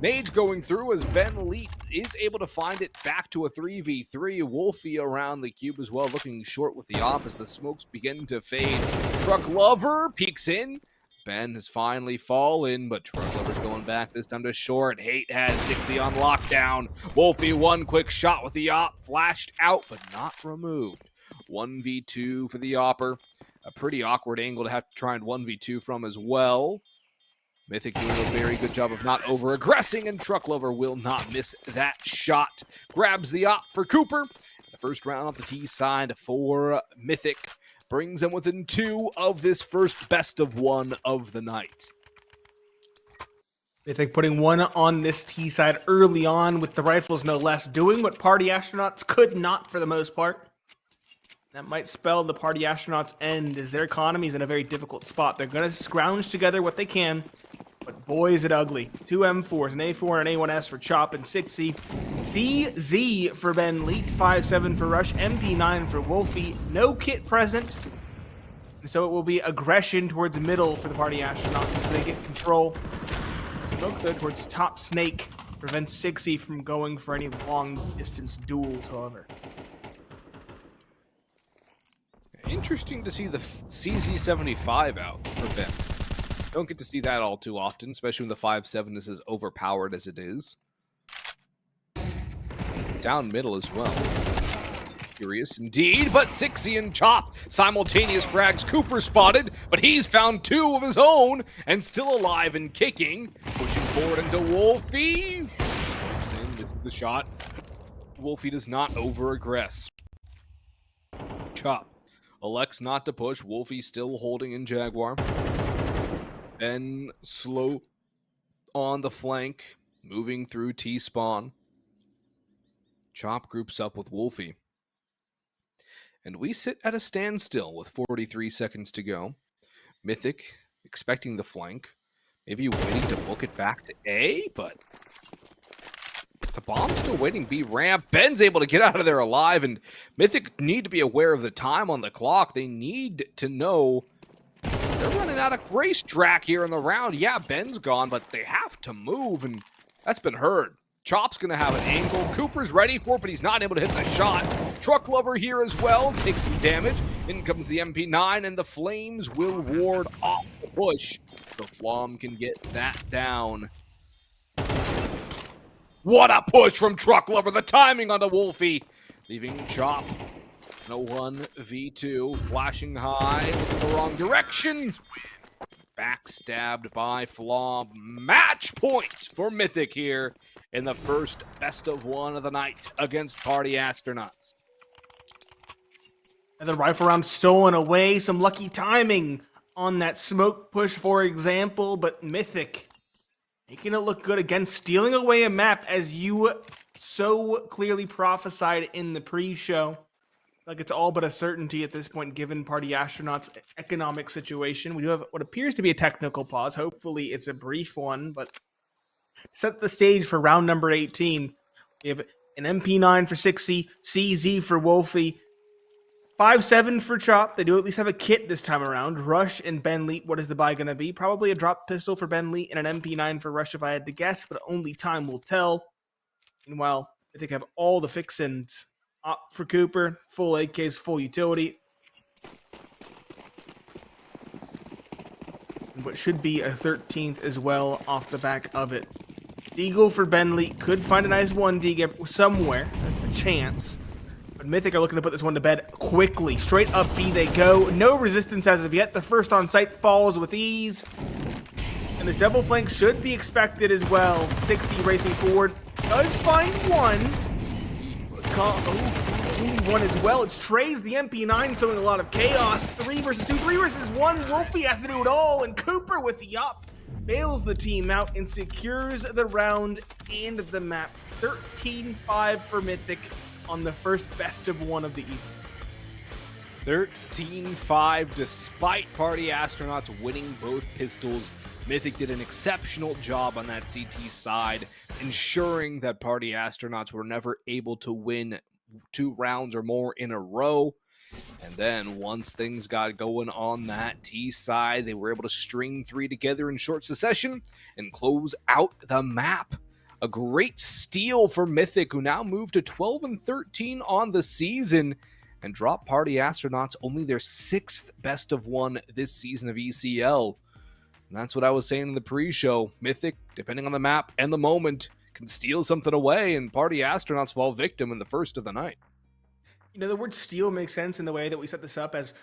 S1: Nades going through as Ben Leet is able to find it back to a 3v3. Wolfie around the cube as well, looking short with the op as the smokes begin to fade. Truck Lover peeks in. Ben has finally fallen, but Truck Lover's going back, this time to short. Hate has 60 on lockdown. Wolfie, one quick shot with the op, flashed out, but not removed. 1v2 for the opper. A pretty awkward angle to have to try and 1v2 from as well. Mythic doing a very good job of not over-aggressing, and Truck Lover will not miss that shot. Grabs the op for Cooper. The first round off the T side for Mythic brings them within 2 of this first best of 1 of the night.
S2: Mythic putting one on this T side early on with the rifles, no less, doing what Party Astronauts could not for the most part. That might spell the Party Astronauts' end, as their economy is in a very difficult spot. They're going to scrounge together what they can, but boy, is it ugly. 2 M4s, an A4 and an A1S for Chop and 6C. CZ for Ben Leet, 5-7 for Rush, MP9 for Wolfie. No kit present. And so it will be aggression towards the middle for the Party Astronauts as they get control. Smoke though towards top Snake prevents 6E from going for any long distance duels, however.
S1: Interesting to see the CZ75 out for Ben. Don't get to see that all too often, especially when the 5.7 is as overpowered as it is. It's down middle as well. Curious indeed, but 6E and Chop simultaneous frags. Cooper spotted, but he's found 2 of his own and still alive and kicking. Pushing forward into Wolfie. This is the shot. Wolfie does not over-aggress. Chop elects not to push. Wolfie still holding in Jaguar. Ben slow on the flank, moving through T-spawn. Chop groups up with Wolfie. And we sit at a standstill with 43 seconds to go. Mythic expecting the flank. Maybe waiting to book it back to A, but the bomb's still waiting B ramp. Ben's able to get out of there alive, and Mythic need to be aware of the time on the clock. They need to know they're running out of racetrack here in the round. Yeah, Ben's gone, but they have to move, and that's been heard. Chop's going to have an angle. Cooper's ready for it, but he's not able to hit the shot. Truck Lover here as well. Takes some damage. In comes the MP9, and the Flames will ward off the push. So Flom can get that down. What a push from Truck Lover. The timing on the Wolfie. Leaving Chop. No 1v2. Flashing high. Looking the wrong direction. Backstabbed by Flom. Match point for Mythic here in the first best of one of the night against Party Astronauts.
S2: Another rifle round stolen away. Some lucky timing on that smoke push, for example, but Mythic making it look good again, stealing away a map as you so clearly prophesied in the pre-show. Like it's all but a certainty at this point, given Party Astronauts' economic situation. We do have what appears to be a technical pause. Hopefully it's a brief one, but set the stage for round number 18. We have an MP9 for 6C, CZ for Wolfie, 5.7 for Chop. They do at least have a kit this time around. Rush and Ben Leet, what is the buy going to be? Probably a drop pistol for Ben Leet and an MP9 for Rush if I had to guess, but only time will tell. Meanwhile, I think I have all the fixins. Op for Cooper, full AKs, full utility. And what should be a 13th as well off the back of it. Deagle for Ben Leet could find a nice 1D somewhere, a chance. But Mythic are looking to put this one to bed quickly. Straight up B they go. No resistance as of yet. The first on site falls with ease. And this double flank should be expected as well. 6E racing forward. Does find one. Only one as well. It's Trey's the MP9 showing a lot of chaos. 3 versus 2, 3 versus 1. Wolfie has to do it all. And Cooper with the up bails the team out and secures the round and the map. 13-5 for Mythic on the first best of one of the evening.
S1: 13-5 despite Party Astronauts winning both pistols. Mythic did an exceptional job on that CT side, ensuring that Party Astronauts were never able to win 2 rounds or more in a row. And then once things got going on that T side, they were able to string 3 together in short succession and close out the map. A great steal for Mythic, who now moved to 12-13 on the season and dropped Party Astronauts only their 6th best of one this season of ECL. And that's what I was saying in the pre-show. Mythic, depending on the map and the moment, can steal something away, and Party Astronauts fall victim in the first of the night.
S2: You know, the word steal makes sense in the way that we set this up as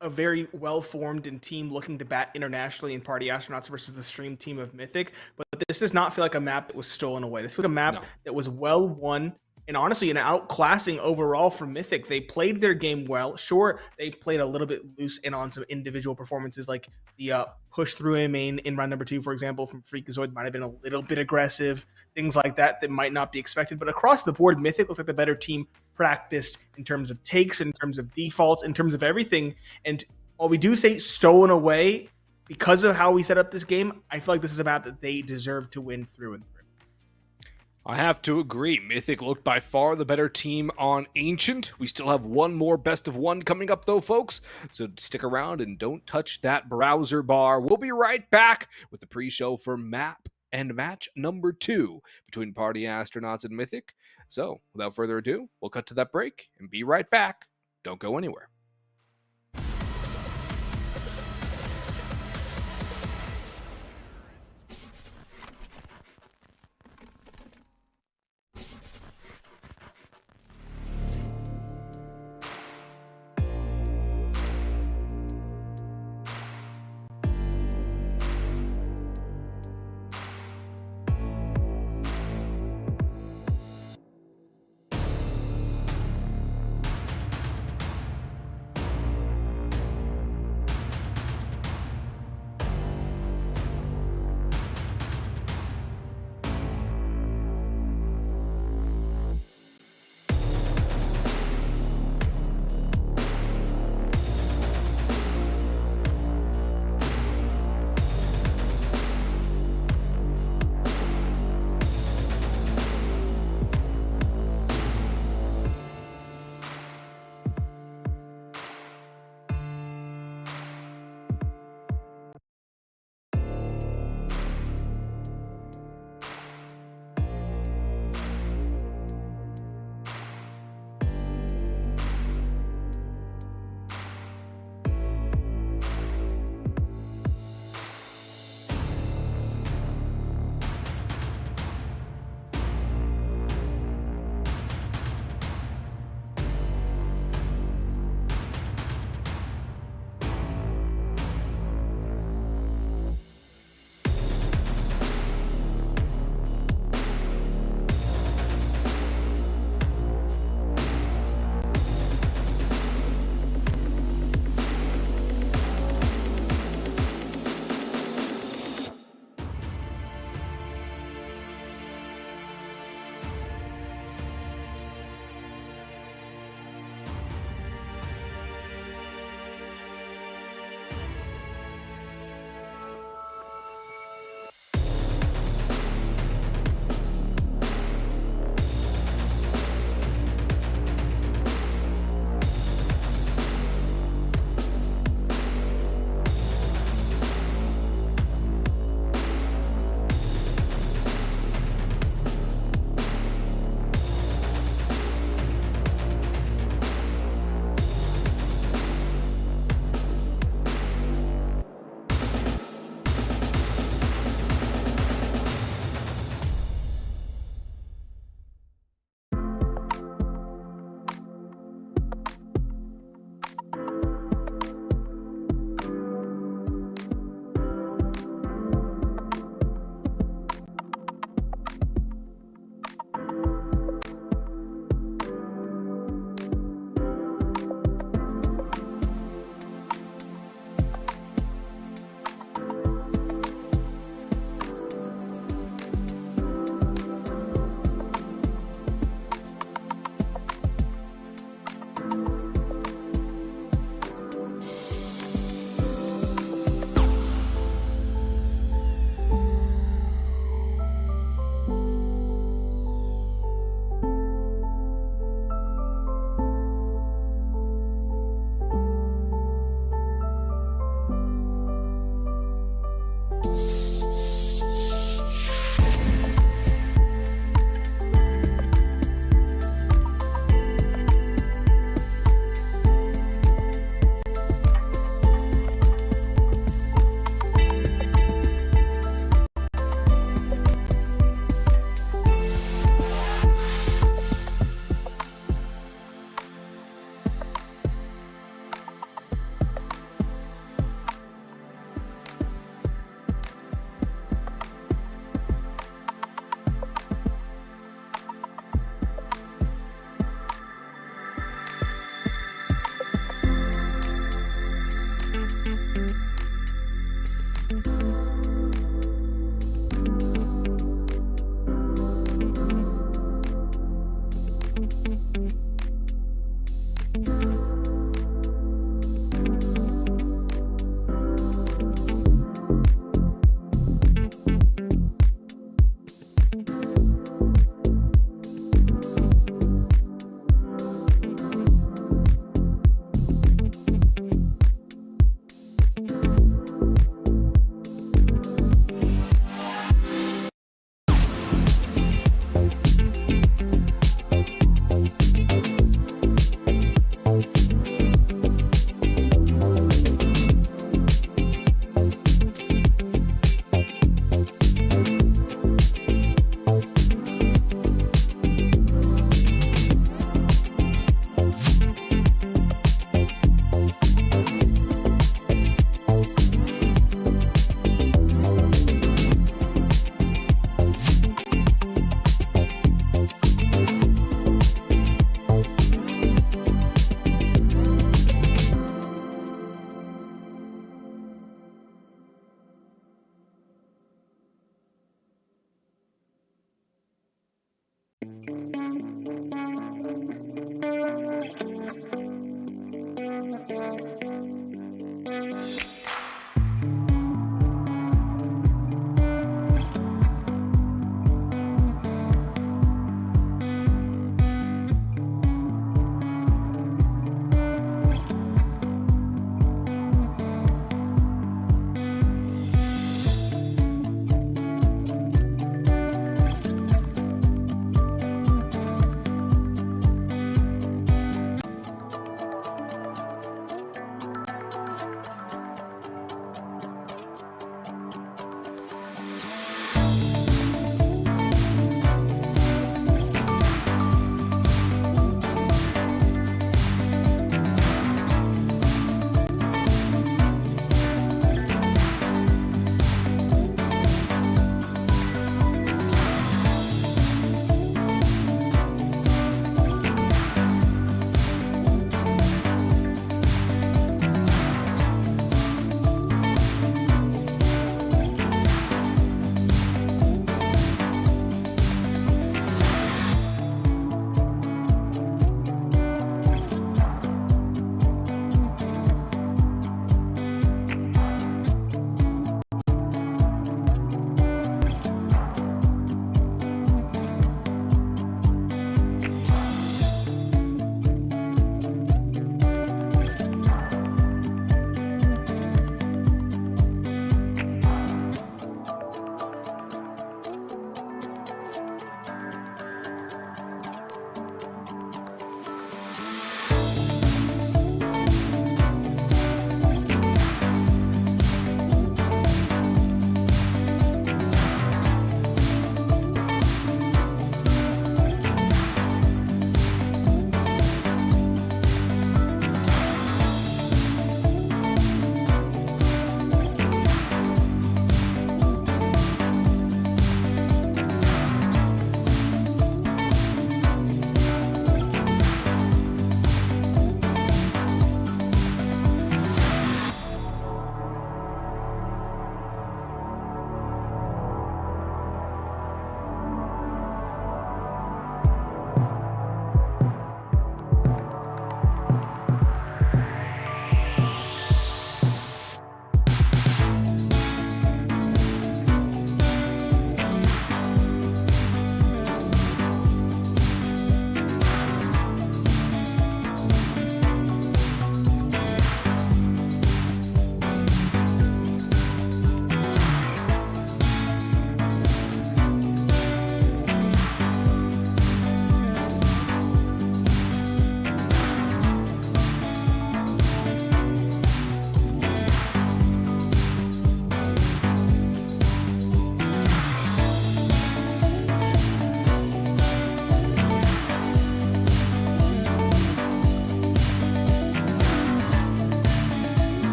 S2: a very well-formed and team looking to bat internationally in Party Astronauts versus the stream team of Mythic. But this does not feel like a map that was stolen away. This feels like a map that was well won and honestly, an outclassing overall from Mythic. They played their game well. Sure, they played a little bit loose and on some individual performances, like the push through a main in round number 2, for example, from Freakazoid might have been a little bit aggressive, things like that that might not be expected. But across the board, Mythic looked like the better team, practiced in terms of takes, in terms of defaults, in terms of everything. And while we do say stolen away because of how we set up this game, I feel like this is about that they deserve to win through and through.
S1: I have to agree. Mythic looked by far the better team on Ancient. We still have one more best of one coming up, though, folks. So stick around and don't touch that browser bar. We'll be right back with the pre-show for map and match number 2 between Party Astronauts and Mythic. So without further ado, we'll cut to that break and be right back. Don't go anywhere.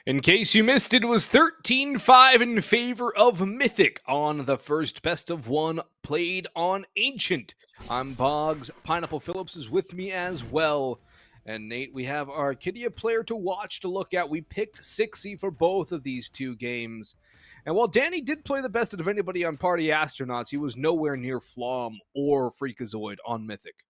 S1: In case you missed it, was 13-5 in favor of Mythic on the first best of one played on Ancient. I'm Boggs. Pineapple Phillips is with me as well. And Nate, we have our Arcadia player to watch to look at. We picked 6E for both of these two games. And while Danny did play the best of anybody on Party Astronauts, he was nowhere near Flom or Freakazoid on Mythic.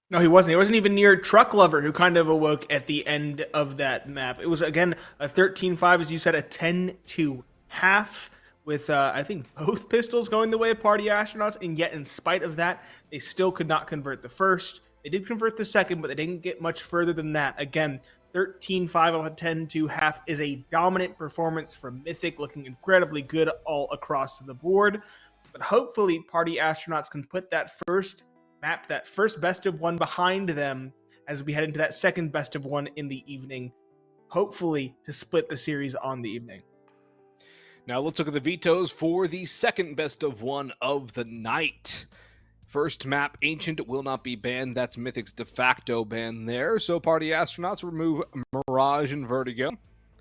S2: No, he wasn't. He wasn't even near Truck Lover, who kind of awoke at the end of that map. It was, again, a 13-5, as you said, a 10-2 half with, I think, both pistols going the way of Party Astronauts. And yet, in spite of that, they still could not convert the first. They did convert the second, but they didn't get much further than that. Again, 13-5 off a 10-2 half is a dominant performance from Mythic, looking incredibly good all across the board. But hopefully, Party Astronauts can put that first best of one behind them as we head into that second best of one in the evening, hopefully to split the series on the evening.
S1: Now let's look at the vetoes for the second best of one of the night. First map, Ancient will not be banned. That's Mythic's de facto ban there. So Party Astronauts remove Mirage and Vertigo.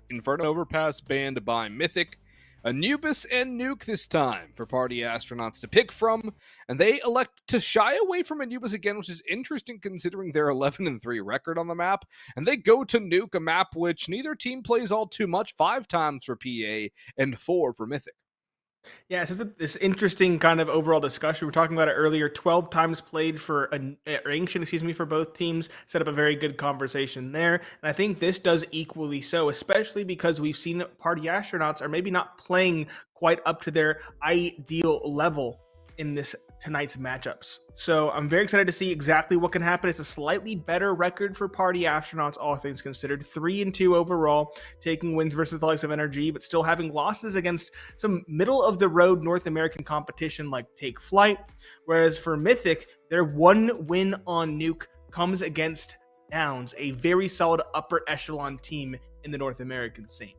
S1: Inferno Overpass banned by Mythic. Anubis and Nuke this time for Party Astronauts to pick from, and they elect to shy away from Anubis again, which is interesting considering their 11-3 record on the map, and they go to Nuke, a map which neither team plays all too much, 5 times for PA and 4 for Mythic.
S2: Yeah, it's this interesting kind of overall discussion. We were talking about it earlier. 12 times played for Ancient, for both teams. Set up a very good conversation there. And I think this does equally so, especially because we've seen that Party Astronauts are maybe not playing quite up to their ideal level in tonight's matchups. So I'm very excited to see exactly what can happen. It's a slightly better record for Party Astronauts, all things considered. 3-2 overall, taking wins versus the likes of NRG, but still having losses against some middle-of-the-road North American competition like Take Flight. Whereas for Mythic, their one win on Nuke comes against Nouns, a very solid upper echelon team in the North American scene.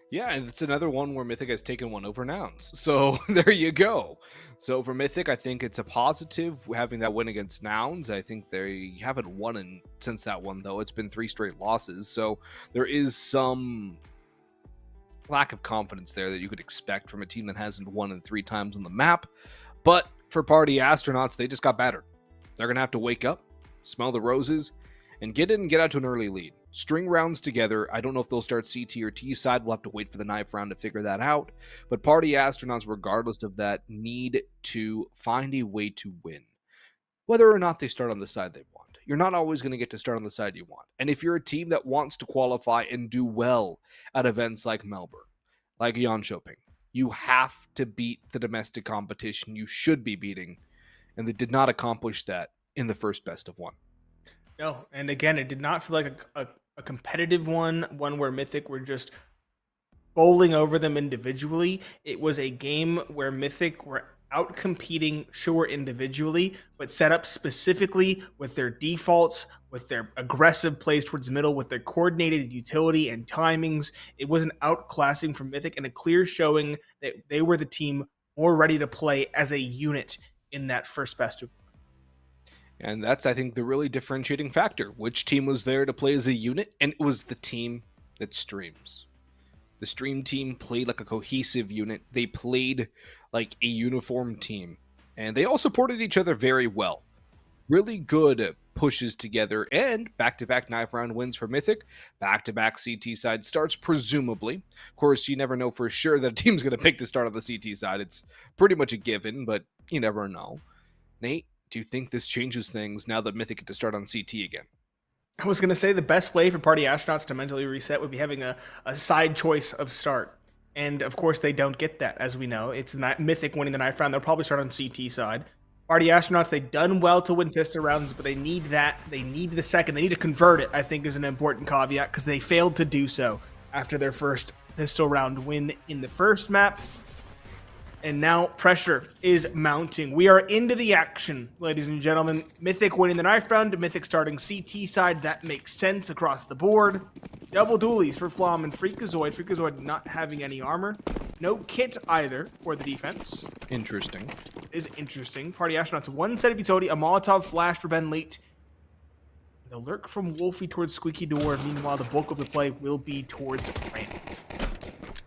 S1: Yeah, and it's another one where Mythic has taken one over Nouns. So there you go. So for Mythic, I think it's a positive having that win against Nouns. I think they haven't won since that one, though. It's been 3 straight losses. So there is some lack of confidence there that you could expect from a team that hasn't won in 3 times on the map. But for Party Astronauts, they just got better. They're going to have to wake up, smell the roses, and get in and get out to an early lead. String rounds together. I don't know if they'll start CT or T side. We'll have to wait for the knife round to figure that out. But Party Astronauts, regardless of that, need to find a way to win. Whether or not they start on the side they want. You're not always going to get to start on the side you want. And if you're a team that wants to qualify and do well at events like Melbourne, like Jönköping, you have to beat the domestic competition you should be beating. And they did not accomplish that in the first best of one.
S2: No, and again, it did not feel like a competitive one where Mythic were just bowling over them individually. It was a game where Mythic were out-competing, sure, individually, but set up specifically with their defaults, with their aggressive plays towards the middle, with their coordinated utility and timings. It was an outclassing from Mythic and a clear showing that they were the team more ready to play as a unit in that first best of.
S1: And that's, I think, the really differentiating factor. Which team was there to play as a unit? And it was the team that streams. The stream team played like a cohesive unit. They played like a uniform team. And they all supported each other very well. Really good pushes together. And back-to-back knife round wins for Mythic. Back-to-back CT side starts, presumably. Of course, you never know for sure that a team's going to pick to start on the CT side. It's pretty much a given, but you never know. Nate, do you think this changes things now that Mythic get to start on CT again?
S2: I was going to say the best way for Party Astronauts to mentally reset would be having a side choice of start. And of course, they don't get that, as we know. It's not Mythic winning the knife round. They'll probably start on CT side. Party Astronauts, they've done well to win pistol rounds, but they need that. They need the second. They need to convert it, I think, is an important caveat, because they failed to do so after their first pistol round win in the first map. And now pressure is mounting. We are into the action, ladies and gentlemen. Mythic winning the knife round. Mythic starting CT side. That makes sense across the board. Double dualies for Flom and Freakazoid. Freakazoid not having any armor. No kit either for the defense.
S1: Interesting.
S2: Is interesting. Party Astronauts, one set of utility, a Molotov flash for Ben Leet. The lurk from Wolfie towards Squeaky Door. Meanwhile, the bulk of the play will be towards Ramp.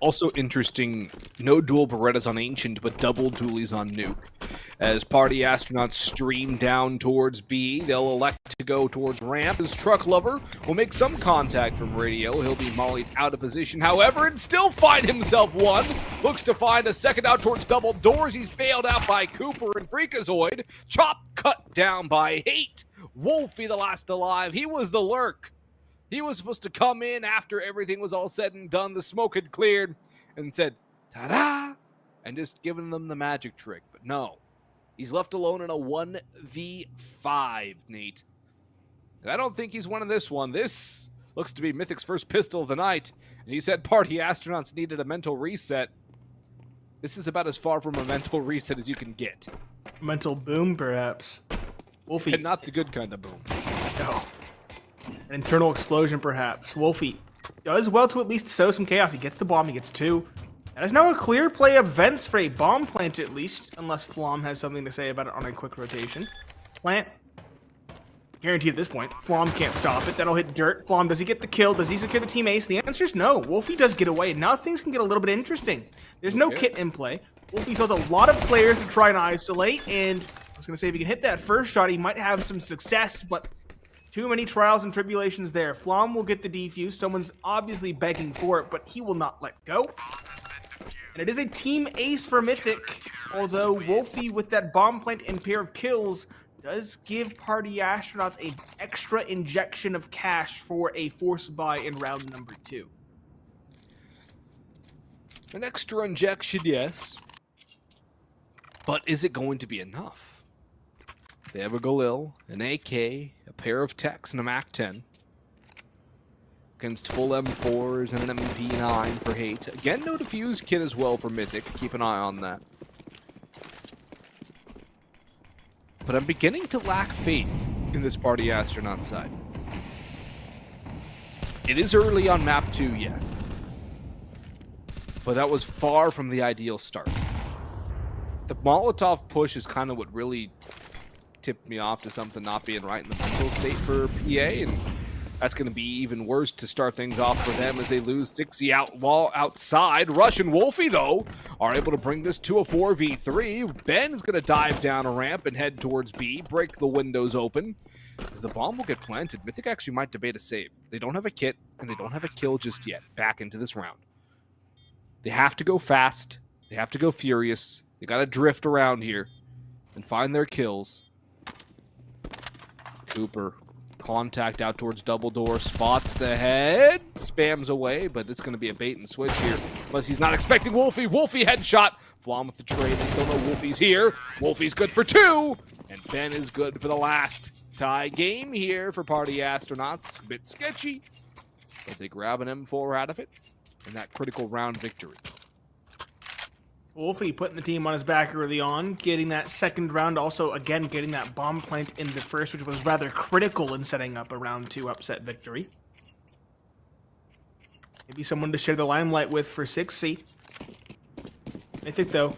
S1: Also interesting, no dual Berettas on Ancient, but double dualies on Nuke. As Party Astronauts stream down towards B, they'll elect to go towards Ramp. His Truck Lover will make some contact from Radio. He'll be mollied out of position, however, and still find himself one. Looks to find a second out towards Double Doors. He's bailed out by Cooper and Freakazoid. Chop cut down by Hate. Wolfie, the last alive. He was the lurk. He was supposed to come in after everything was all said and done. The smoke had cleared and said, ta-da, and just given them the magic trick. But no, he's left alone in a 1v5, Nate. And I don't think he's winning this one. This looks to be Mythic's first pistol of the night. And he said Party Astronauts needed a mental reset. This is about as far from a mental reset as you can get.
S2: Mental boom, perhaps. Wolfie.
S1: And not the good kind of boom.
S2: No. An internal explosion, perhaps. Wolfie does well to at least sow some chaos. He gets the bomb. He gets two. That is now a clear play of vents for a bomb plant, at least. Unless Flom has something to say about it on a quick rotation. Plant. Guaranteed at this point. Flom can't stop it. That'll hit dirt. Flom, does he get the kill? Does he secure the team ace? The answer is no. Wolfie does get away. Now things can get a little bit interesting. There's no kit in play. Wolfie still has a lot of players to try and isolate. And I was going to say, if he can hit that first shot, he might have some success. But too many trials and tribulations there. Flom will get the defuse. Someone's obviously begging for it, but he will not let go. And it is a team ace for Mythic. Although Wolfie, with that bomb plant and pair of kills, does give Party Astronauts an extra injection of cash for a force buy in round number 2.
S1: An extra injection, yes. But is it going to be enough? They have a Galil, an AK, a pair of techs, and a MAC-10. Against full M4s and an MP9 for Hate. Again, no defuse kit as well for Mythic. Keep an eye on that. But I'm beginning to lack faith in this Party Astronaut side. It is early on map 2, yes. But that was far from the ideal start. The Molotov push is kind of what really tipped me off to something not being right in the mental state for PA, and that's going to be even worse to start things off for them as they lose 60 outside. Rush and Wolfie, though, are able to bring this to a 4v3. Ben is going to dive down a ramp and head towards B, break the windows open. As the bomb will get planted, Mythic actually might debate a save. They don't have a kit, and they don't have a kill just yet back into this round. They have to go fast. They have to go furious. They got to drift around here and find their kills. Cooper, contact out towards Double Door, spots the head, spams away, but it's going to be a bait and switch here, unless he's not expecting Wolfie. Wolfie headshot. Flom with the trade. They still know Wolfie's here. Wolfie's good for 2, and Ben is good for the last. Tie game here for Party Astronauts. A bit sketchy, but they grab an M4 out of it, and that critical round victory.
S2: Wolfie putting the team on his back early on, getting that second round, also again getting that bomb plant in the first, which was rather critical in setting up a round 2 upset victory. Maybe someone to share the limelight with for 6C. Mythic, though,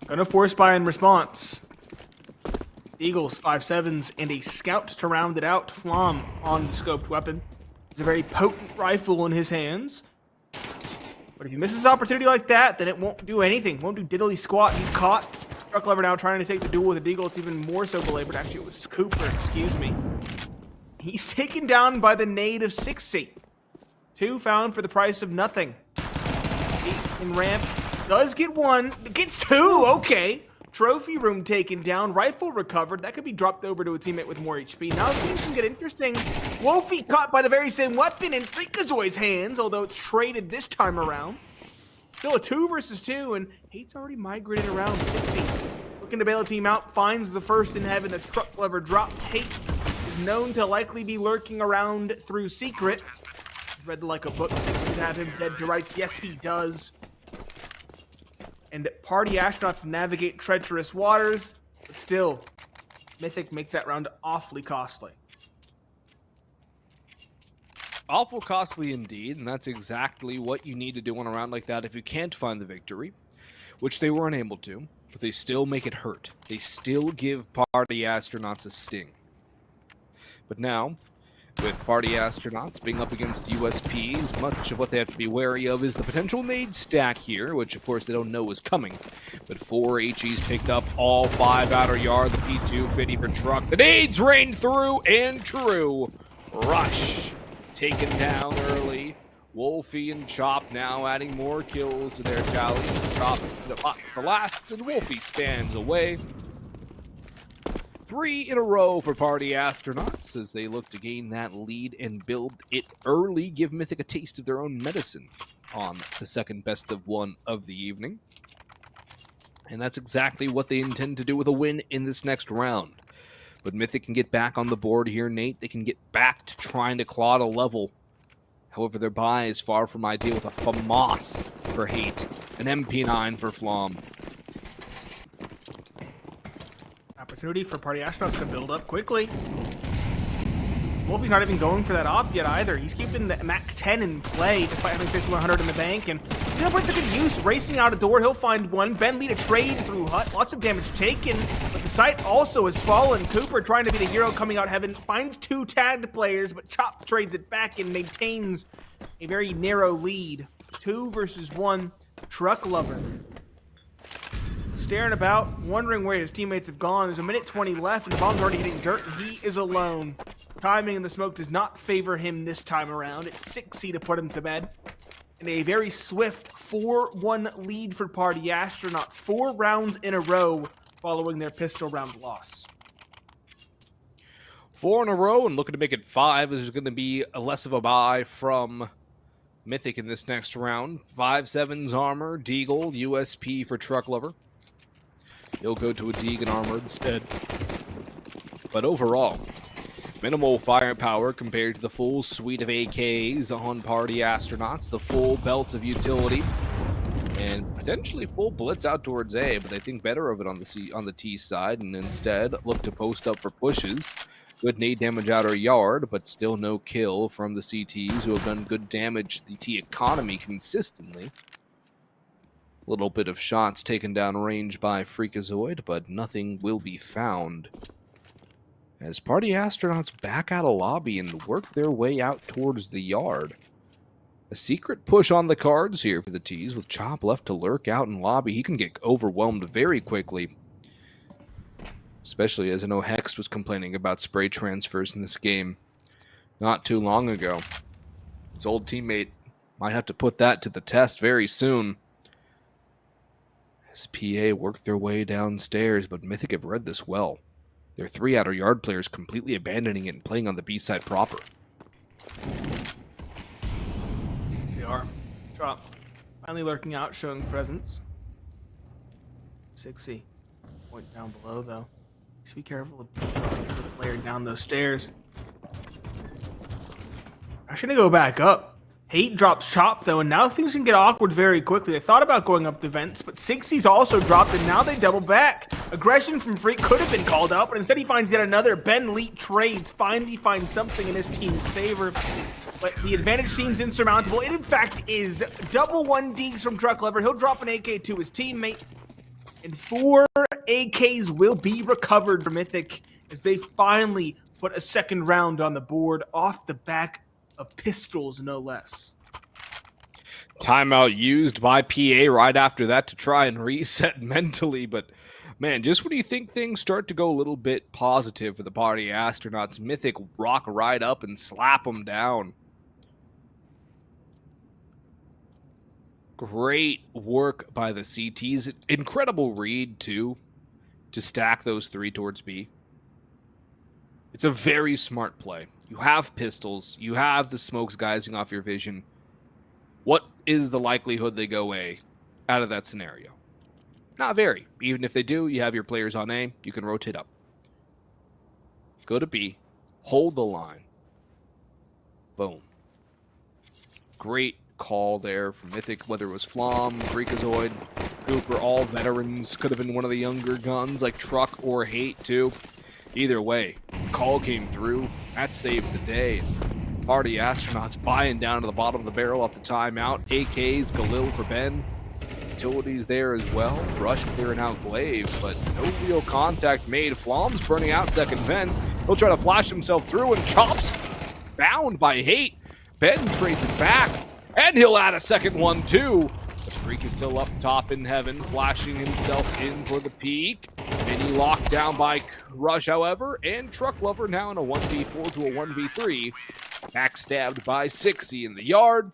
S2: gonna force buy in response. Eagles, 5.7s, and a scout to round it out. Flom on the scoped weapon. It's a very potent rifle in his hands. But if he misses an opportunity like that, then it won't do anything. Won't do diddly squat. He's caught. Truck Lover now trying to take the duel with a Deagle. It's even more so belabored. Actually, it was Cooper, excuse me. He's taken down by the nade of 6C. 2 found for the price of nothing. 8 in ramp. Does get 1. Gets 2. Okay. Trophy room taken down. Rifle recovered. That could be dropped over to a teammate with more HP. Now things can get interesting. Wolfie caught by the very same weapon in Freakazoid's hands, although it's traded this time around. Still a 2 versus 2, and Hate's already migrated around 6C. Looking to bail a team out. Finds the first in heaven. The Truck Lover dropped. Hate is known to likely be lurking around through secret. Read like a book. 6 would have him dead to rights. Yes, he does. And Party Astronauts navigate treacherous waters, but still, Mythic make that round awfully costly.
S1: Awful costly indeed, and that's exactly what you need to do on a round like that if you can't find the victory, which they were unable to, but they still make it hurt. They still give Party Astronauts a sting. But now, With Party Astronauts being up against USPs, much of what they have to be wary of is the potential nade stack here, which of course they don't know is coming. But 4 HEs picked up all 5 outer yard, the P2 50 for truck. The nades rained through and true. Rush taken down early. Wolfie and Chop now adding more kills to their tally. Chop the last, and Wolfie stands away. 3 in a row for Party Astronauts as they look to gain that lead and build it early, give Mythic a taste of their own medicine on the second best of 1 of the evening. And that's exactly what they intend to do with a win in this next round. But Mythic can get back on the board here, Nate. They can get back to trying to claw at a level. However, their buy is far from ideal with a FAMAS for Hate, an MP9 for Flom.
S2: Opportunity for Party Astronauts to build up quickly. Wolfie's not even going for that op yet either. He's keeping the Mac 10 in play despite having 5100 in the bank, and he'll put it to good use. Racing out a door, he'll find one. Ben lead a trade through Hut. Lots of damage taken, but the site also has fallen. Cooper, trying to be the hero coming out heaven, finds 2 tagged players, but Chop trades it back and maintains a very narrow lead. 2 versus 1. Truck Lover staring about, wondering where his teammates have gone. There's a minute 20 left, and the bomb's already hitting dirt, and he is alone. Timing in the smoke does not favor him this time around. It's 6C to put him to bed. And a very swift 4-1 lead for Party Astronauts. 4 rounds in a row following their pistol round loss.
S1: 4 in a row, and looking to make it 5. There's going to be less of a buy from Mythic in this next round. 5-7's armor, Deagle, USP for Truck Lover. He'll go to a Deegan armor instead. But overall, minimal firepower compared to the full suite of AKs on Party Astronauts, the full belts of utility, and potentially full blitz out towards A, but they think better of it on the T side, and instead look to post up for pushes. Good nade damage outer yard, but still no kill from the CTs, who have done good damage to the T economy consistently. Little bit of shots taken down range by Freakazoid, but nothing will be found. As Party Astronauts back out of lobby and work their way out towards the yard. A secret push on the cards here for the T's, with Chop left to lurk out in lobby. He can get overwhelmed very quickly. Especially as I know Hex was complaining about spray transfers in this game not too long ago. His old teammate might have to put that to the test very soon. As PA work their way downstairs, but Mythic have read this well. Their 3 outer yard players completely abandoning it and playing on the B side proper.
S2: CR. Drop. Finally lurking out, showing presence. 6C. Point down below, though. Just be careful of the player down those stairs. I shouldn't go back up. Hate drops Chop, though, and now things can get awkward very quickly. They thought about going up the vents, but 6C's also dropped, and now they double back. Aggression from Freak could have been called out, but instead he finds yet another. Ben Leet trades, finally finds something in his team's favor. But the advantage seems insurmountable. It, in fact, is double 1Ds from Truck Lover. He'll drop an AK to his teammate, and 4 AKs will be recovered for Mythic as they finally put a second round on the board off the back of pistols, no less.
S1: Timeout used by PA right after that to try and reset mentally, but man, just when you think things start to go a little bit positive for the Party Astronauts, Mythic rock right up and slap them down. Great work by the CTs. Incredible read, too, to stack those 3 towards B. It's a very smart play. You have pistols. You have the smokes guising off your vision. What is the likelihood they go A out of that scenario? Not very. Even if they do, you have your players on A. You can rotate up. Go to B. Hold the line. Boom. Great call there from Mythic, whether it was Flom, Freakazoid, Cooper, all veterans. Could have been one of the younger guns like Truck or Hate, too. Either way, call came through. That saved the day. Party Astronauts buying down to the bottom of the barrel off the timeout. AKs, Galil for Ben. Utilities there as well. Rush clearing out Glaive, but no real contact made. Flom's burning out second vents. He'll try to flash himself through, and Chops found by Hate. Ben trades it back, and he'll add a second one too. The Freak is still up top in heaven, flashing himself in for the peak. Mini locked down by Rush, however, and Truck Lover now in a 1v4 to a 1v3. Backstabbed by 60 in the yard.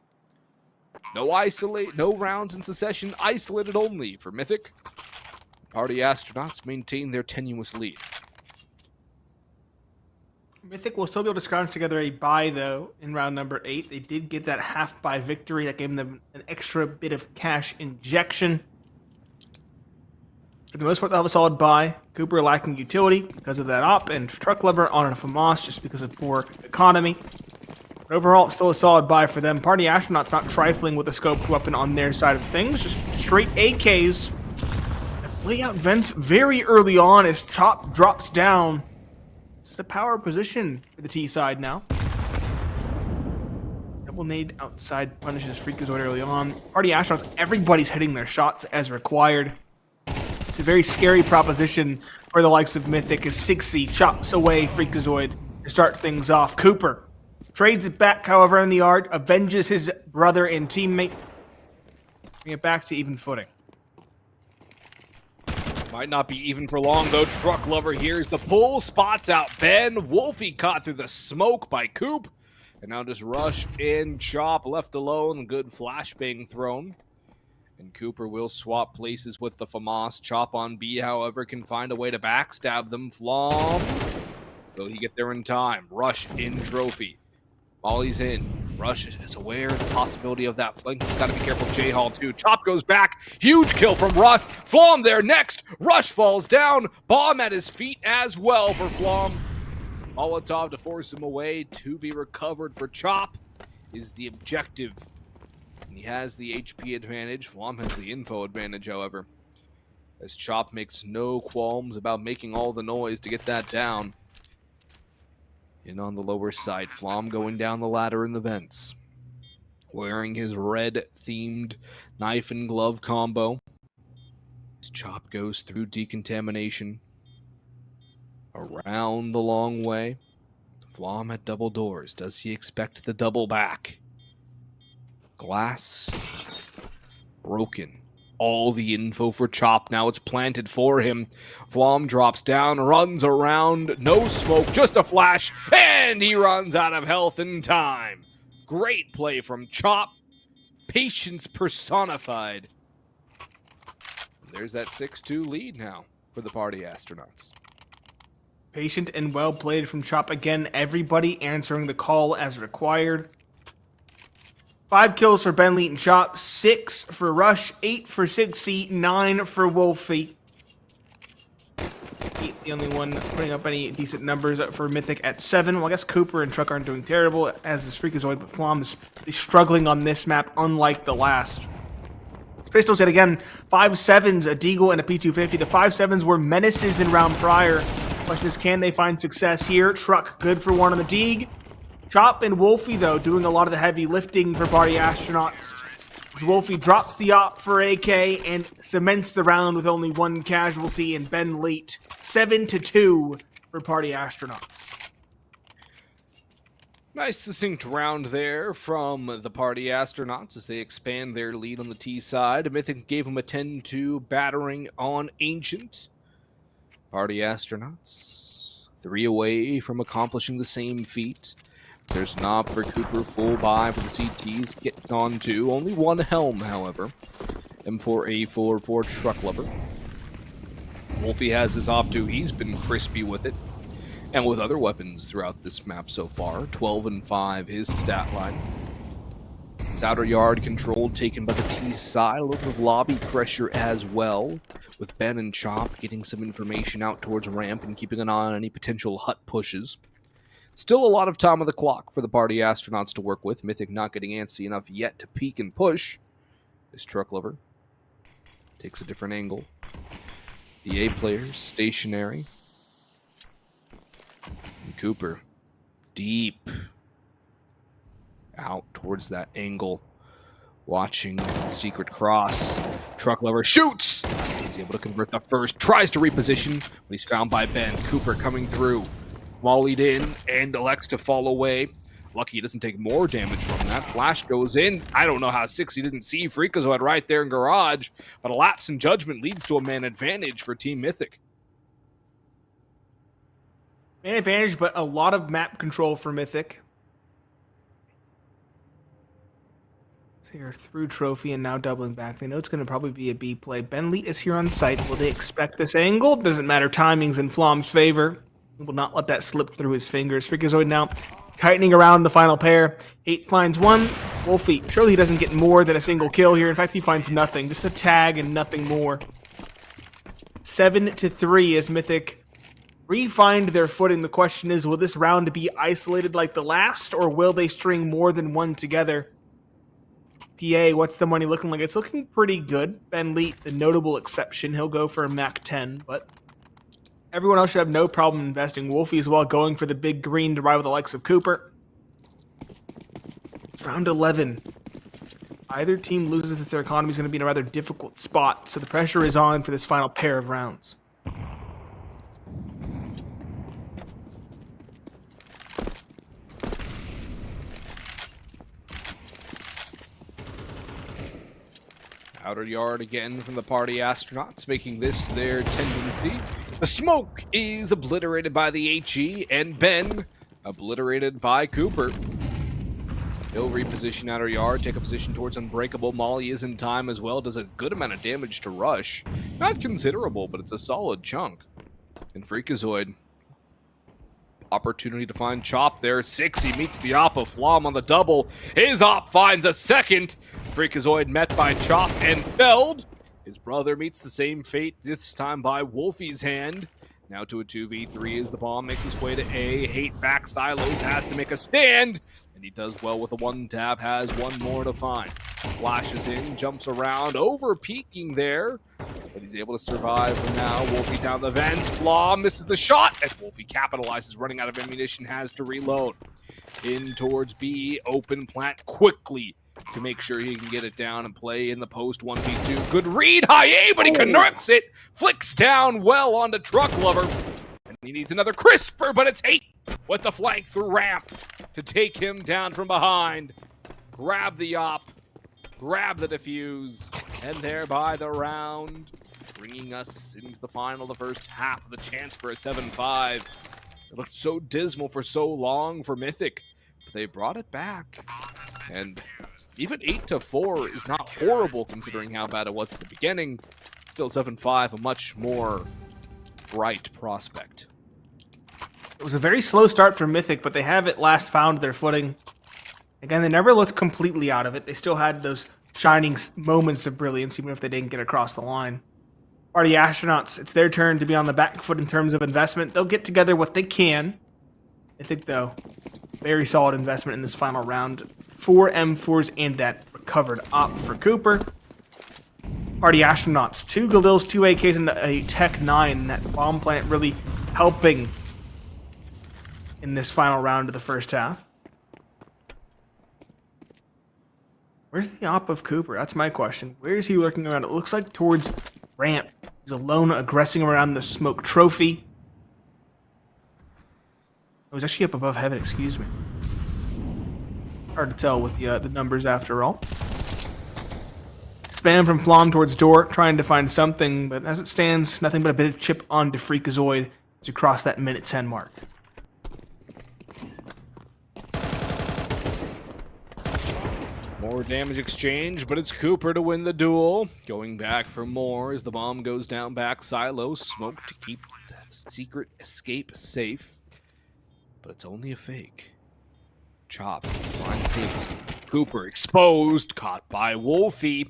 S1: No rounds in succession, isolated only for Mythic. Party Astronauts maintain their tenuous lead.
S2: Mythic will still be able to scrounge together a bye, though, in round number 8. They did get that half-bye victory. That gave them an extra bit of cash injection. For the most part, they'll have a solid bye. Cooper lacking utility because of that op, and Truck Lover on a FAMAS just because of poor economy. But overall, still a solid bye for them. Party Astronauts not trifling with the scoped weapon on their side of things. Just straight AKs. Layout vents very early on as Chop drops down. This is a power position for the T side now. Double nade outside punishes Freakazoid early on. Party Astronauts, everybody's hitting their shots as required. It's a very scary proposition for the likes of Mythic as 6C chops away Freakazoid to start things off. Cooper trades it back, however, in the yard, avenges his brother and teammate. Bring it back to even footing.
S1: Might not be even for long, though. Truck Lover hears the pull, spots out Ben. Wolfie caught through the smoke by Coop. And now just Rush and Chop left alone. Good flashbang thrown. And Cooper will swap places with the FAMAS. Chop on B, however, can find a way to backstab them. Flom. Will he get there in time? Rush in trophy. Molly's in. Rush is aware of the possibility of that flank. He's got to be careful of J-Hall too. Chop goes back. Huge kill from Rush. Flom there next. Rush falls down. Bomb at his feet as well for Flom. Molotov to force him away. To be recovered for Chop is the objective. And he has the HP advantage. Flom has the info advantage, however. As Chop makes no qualms about making all the noise to get that down. In on the lower side, Flom going down the ladder in the vents. Wearing his red-themed knife and glove combo. His Chop goes through decontamination. Around the long way. Flom at double doors. Does he expect the double back? Glass broken. All the info for Chop. Now it's planted for him. Flom drops down, runs around. No smoke, just a flash. And he runs out of health in time. Great play from Chop. Patience personified. There's that 6-2 lead now for the Party Astronauts.
S2: Patient and well played from Chop again. Everybody answering the call as required. 5 kills for Ben Leet and Chop, 6 for Rush, 8 for 6C, 9 for Wolfie. The only one putting up any decent numbers for Mythic at 7. Well, I guess Cooper and Truck aren't doing terrible, as is Freakazoid, but Flom is struggling on this map, unlike the last. Pistols yet again, 5-7s, a Deagle and a P250. The 5-7s were menaces in round prior. Question is, can they find success here? Truck good for 1 on the Deag. Chop and Wolfie, though, doing a lot of the heavy lifting for Party Astronauts. As Wolfie drops the op for AK and cements the round with only 1 casualty and Ben Leet. 7-2 for Party Astronauts.
S1: Nice succinct round there from the Party Astronauts as they expand their lead on the T side. Mythic gave them a 10-2 battering on Ancient. Party Astronauts 3 away from accomplishing the same feat. There's an op for Cooper, full buy for the CTs, gets on 2. Only 1 helm, however. M4A4 for Truck Lover. Wolfie has his op 2. He's been crispy with it. And with other weapons throughout this map so far. 12 and 5, his stat line. Outer yard controlled, taken by the T side. A little bit of lobby pressure as well. With Ben and Chop getting some information out towards ramp and keeping an eye on any potential hut pushes. Still a lot of time on the clock for the Party Astronauts to work with. Mythic not getting antsy enough yet to peek and push. This Truck Lover takes a different angle. EA players stationary. And Cooper deep out towards that angle. Watching the secret cross. Truck Lover shoots! He's able to convert the first. Tries to reposition, but he's found by Ben. Cooper coming through. Volleyed in and elects to fall away. Lucky he doesn't take more damage from that. Flash goes in. I don't know how 60 didn't see Freakazoid right there in Garage, but a lapse in judgment leads to a man advantage for Team Mythic.
S2: Man advantage, but a lot of map control for Mythic. Here through trophy and now doubling back. They know it's going to probably be a B play. Ben Leet is here on site. Will they expect this angle? Doesn't matter. Timing's in Flom's favor. He will not let that slip through his fingers. Freakazoid now tightening around the final pair. 8 finds 1. Wolfie, surely he doesn't get more than a single kill here. In fact, he finds nothing. Just a tag and nothing more. 7-3 as Mythic re-find their footing. The question is, will this round be isolated like the last, or will they string more than one together? PA, what's the money looking like? It's looking pretty good. Ben Leet, the notable exception. He'll go for a Mac 10, but everyone else should have no problem investing. Wolfie as well, going for the big green to ride with the likes of Cooper. It's round 11. Either team loses this, their economy is going to be in a rather difficult spot, so the pressure is on for this final pair of rounds.
S1: Outer yard again from the party astronauts, making this their tendency. The smoke is obliterated by the HE, and Ben obliterated by Cooper. He'll reposition outer yard, take a position towards Unbreakable. Molly is in time as well, does a good amount of damage to Rush. Not considerable, but it's a solid chunk. And Freakazoid, opportunity to find Chop there. 60 meets the op of Flom on the double. His op finds a second. Freakazoid met by Chop and felled. His brother meets the same fate, this time by Wolfie's hand. Now to a 2v3 as the bomb makes its way to A. Hate back Silos has to make a stand, and he does well with a one tap, has one more to find. Flashes in, jumps around, over peeking there, but he's able to survive for now. Wolfie down the vents, Flaw misses the shot, and Wolfie capitalizes, running out of ammunition, has to reload. In towards B, open plant quickly to make sure he can get it down and play in the post 1v2. Good read, high A, but he connects it, flicks down well onto Truck Lover. And he needs another crisper, but it's Hate with the flank through ramp to take him down from behind. Grab the op, grab the defuse, and thereby the round, bringing us into the final, the first half of the chance for a 7-5. It looked so dismal for so long for Mythic, but they brought it back. And even 8-4 is not horrible considering how bad it was at the beginning. Still 7-5, a much more bright prospect.
S2: It was a very slow start for Mythic, but they have at last found their footing. Again, they never looked completely out of it. They still had those shining moments of brilliance, even if they didn't get across the line. Party astronauts, it's their turn to be on the back foot in terms of investment. They'll get together what they can. I think, though, very solid investment in this final round. 4 M4s and that recovered op for Cooper. Party astronauts, 2 Galils, 2 AKs, and a Tech 9. That bomb plant really helping in this final round of the first half. Where's the op of Cooper? That's my question. Where is he lurking around? It looks like towards ramp. He's alone, aggressing around the smoke trophy. Oh, he's actually up above heaven, excuse me. Hard to tell with the numbers after all. Spam from Flom towards door, trying to find something, but as it stands, nothing but a bit of chip onto Freakazoid as we cross that minute 10 mark.
S1: More damage exchange, but it's Cooper to win the duel. Going back for more as the bomb goes down back. Silo smoke to keep the secret escape safe, but it's only a fake. Chop finds Hate. Cooper exposed, caught by Wolfie.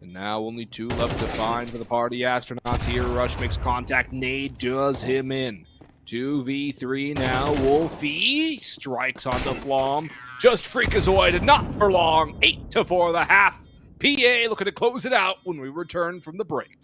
S1: And now only 2 left to find for the party astronauts here. Rush makes contact, Nade does him in. 2v3 now, Wolfie strikes onto Flom. Just Freakazoid, and not for long. 8-4 the half. PA looking to close it out when we return from the break.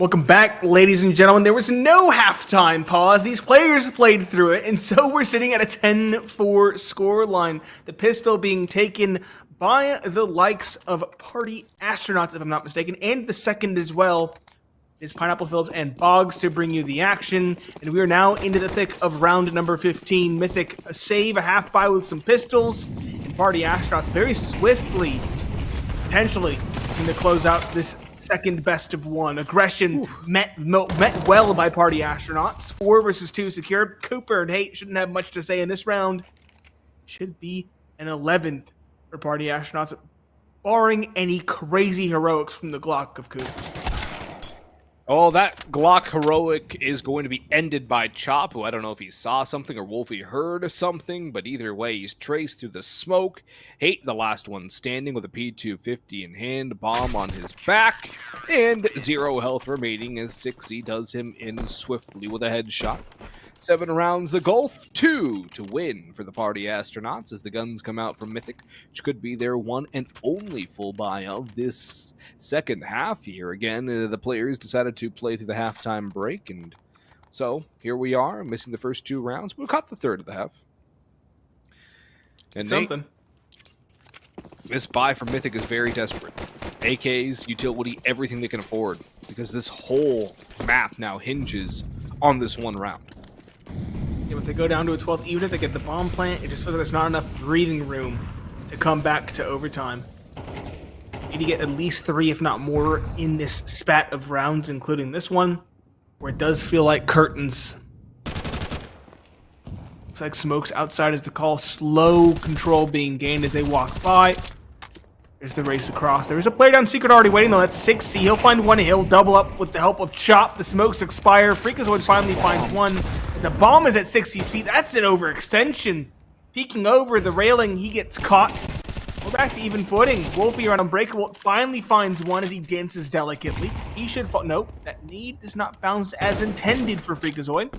S2: Welcome back, ladies and gentlemen. There was no halftime pause. These players played through it, and so we're sitting at a 10-4 scoreline. The pistol being taken by the likes of Party Astronauts, if I'm not mistaken, and the second as well is Pineapple Phillips and Boggs to bring you the action. And we are now into the thick of round number 15. Mythic a save, a half buy with some pistols, and Party Astronauts very swiftly, potentially, going to close out this second best of one. Aggression met well by Party Astronauts. 4 versus 2 secure. Cooper and Haight shouldn't have much to say in this round. Should be an 11th for Party Astronauts, barring any crazy heroics from the Glock of Cooper.
S1: Oh, that Glock heroic is going to be ended by Chop, who I don't know if he saw something or Wolfie heard something, but either way, he's traced through the smoke. Haight, the last one standing with a P250 in hand, bomb on his back, and 0 health remaining as 6E does him in swiftly with a headshot. 7 rounds the Gulf, 2 to win for the Party Astronauts as the guns come out from Mythic, which could be their one and only full buy of this second half here. Again, the players decided to play through the halftime break, and so here we are, missing the first 2 rounds. We caught the third of the half. And
S2: something.
S1: This buy from Mythic is very desperate. AKs, utility, everything they can afford, because this whole map now hinges on this one round.
S2: Yeah, if they go down to a 12th, even if they get the bomb plant, it just feels like there's not enough breathing room to come back to overtime. You need to get at least 3, if not more, in this spat of rounds, including this one, where it does feel like curtains. Looks like smokes outside is the call. Slow control being gained as they walk by. There's the race across. There is a player down secret already waiting, though. That's 6C. He'll find one. He'll double up with the help of Chop. The smokes expire. Freakazoid finally finds one. The bomb is at 6C's feet. That's an overextension. Peeking over the railing, he gets caught. We're back to even footing. Wolfie around Unbreakable finally finds one as he dances delicately. He should fall. Nope, that need does not bounce as intended for Freakazoid.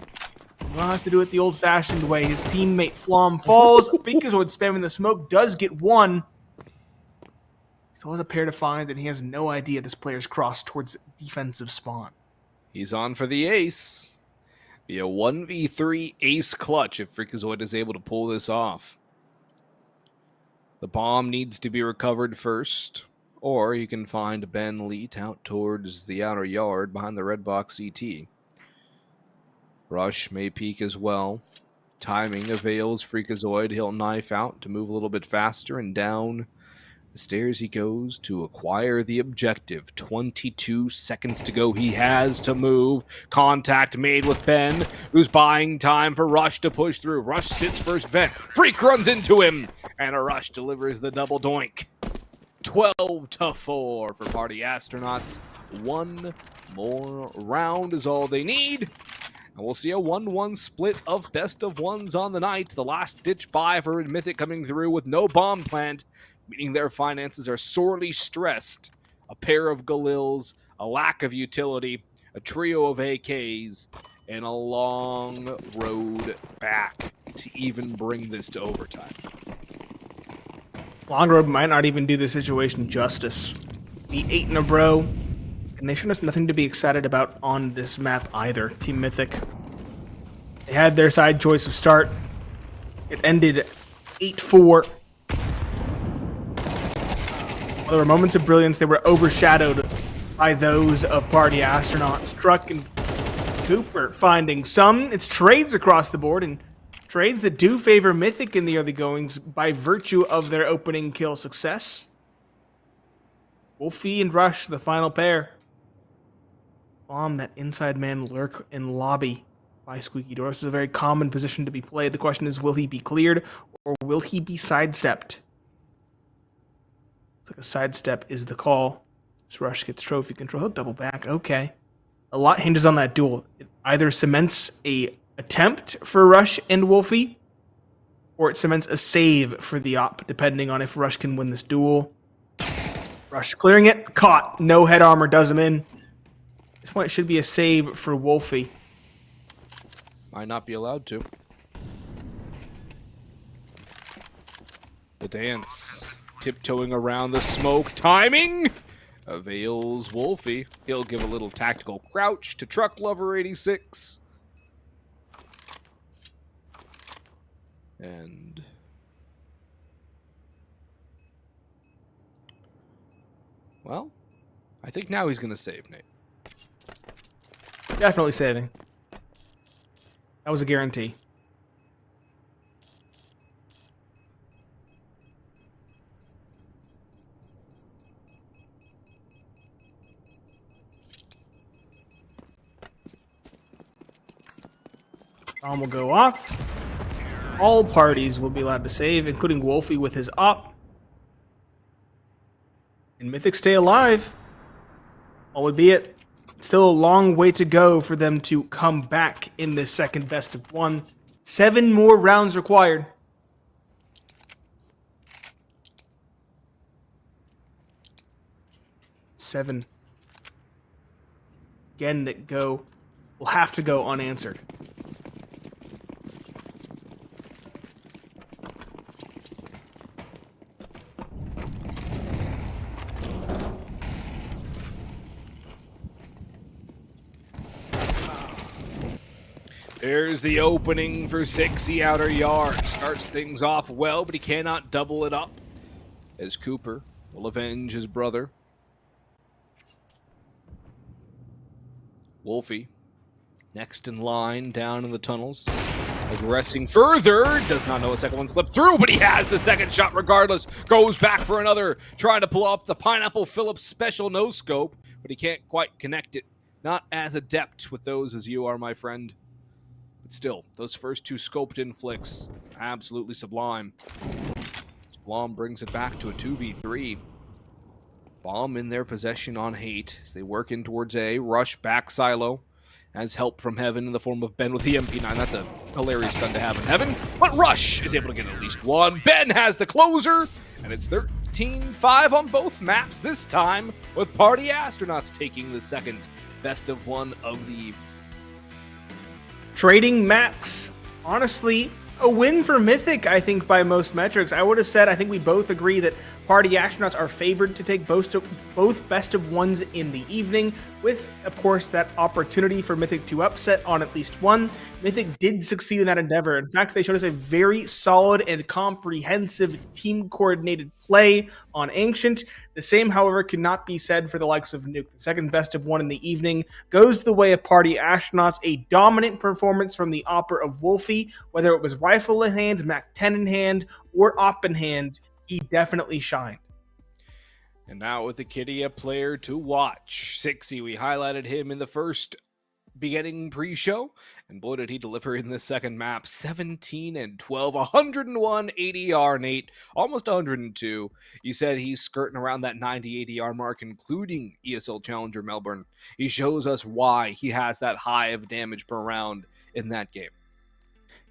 S2: He has to do it the old-fashioned way. His teammate Flom falls. Freakazoid spamming the smoke does get one. Still has a pair to find, and he has no idea this player's crossed towards defensive spawn.
S1: He's on for the ace. Be a 1v3 ace clutch if Freakazoid is able to pull this off. The bomb needs to be recovered first, or you can find Ben Leet out towards the outer yard behind the red box CT. Rush may peek as well. Timing avails Freakazoid. He'll knife out to move a little bit faster, and down the stairs he goes to acquire the objective. 22 seconds to go. He has to move. Contact made with Ben, who's buying time for Rush to push through. Rush sits first vent. Freak runs into him, and a Rush delivers the double doink. 12-4 for Party Astronauts. 1 more round is all they need. And we'll see a 1-1 split of best of ones on the night. The last-ditch buy for Mythic coming through with no bomb plant, meaning their finances are sorely stressed. A pair of Galils, a lack of utility, a trio of AKs, and a long road back to even bring this to overtime.
S2: Long road might not even do the situation justice. Be 8 in a row, and they should have nothing to be excited about on this map either. Team Mythic. They had their side choice of start. It ended 8-4. There were moments of brilliance. They were overshadowed by those of Party Astronauts. Struck and Cooper finding some. It's trades across the board, and trades that do favor Mythic in the early goings by virtue of their opening kill success. Wolfie and Rush, the final pair. Bomb that inside man lurk in lobby by Squeaky Door. This is a very common position to be played. The question is, will he be cleared or will he be sidestepped? Like a sidestep is the call. This Rush gets trophy control. He'll double back. Okay. A lot hinges on that duel. It either cements a attempt for Rush and Wolfie, or it cements a save for the op, depending on if Rush can win this duel. Rush clearing it. Caught. No head armor does him in. At this point, it should be a save for Wolfie.
S1: Might not be allowed to. The dance. Tiptoeing around the smoke. Timing! Avails Wolfie. He'll give a little tactical crouch to Truck Lover 86. And well, I think now he's going to save, Nate.
S2: Definitely saving. That was a guarantee. Bomb will go off. All parties will be allowed to save, including Wolfie with his op. And Mythic stay alive. Albeit, still a long way to go for them to come back in this second best of one. 7 more rounds required. Seven. Again, that will have to go unanswered.
S1: There's the opening for 6E outer yard. Starts things off well, but he cannot double it up, as Cooper will avenge his brother. Wolfie, next in line, down in the tunnels. Aggressing further, does not know a second one slipped through, but he has the second shot regardless. Goes back for another, trying to pull up the Pineapple Phillips special no-scope, but he can't quite connect it. Not as adept with those as you are, my friend. But still, those first 2 scoped-in flicks, absolutely sublime. Blom brings it back to a 2v3. Bomb in their possession on Hate as they work in towards A. Rush back silo. Has help from Heaven in the form of Ben with the MP9. That's a hilarious gun to have in Heaven. But Rush is able to get at least one. Ben has the closer. And it's 13-5 on both maps. This time with Party Astronauts taking the second best of one of the evening.
S2: Trading maps, honestly, a win for Mythic, I think, by most metrics. I would have said, I think we both agree that Party Astronauts are favored to take both best of ones in the evening, with, of course, that opportunity for Mythic to upset on at least one. Mythic did succeed in that endeavor. In fact, they showed us a very solid and comprehensive team-coordinated play on Ancient. The same, however, could not be said for the likes of Nuke. The second best of one in the evening goes the way of Party Astronauts. A dominant performance from the Opera of Wolfie, whether it was rifle in hand, Mac 10 in hand, or op in hand, he definitely shined.
S1: And now with the Kitty, a player to watch. 6E, we highlighted him in the first beginning pre-show, and boy did he deliver in the second map. 17 and 12, 101 ADR, Nate, almost 102. You said he's skirting around that 90 ADR mark, including ESL Challenger Melbourne. He shows us why he has that high of damage per round in that game.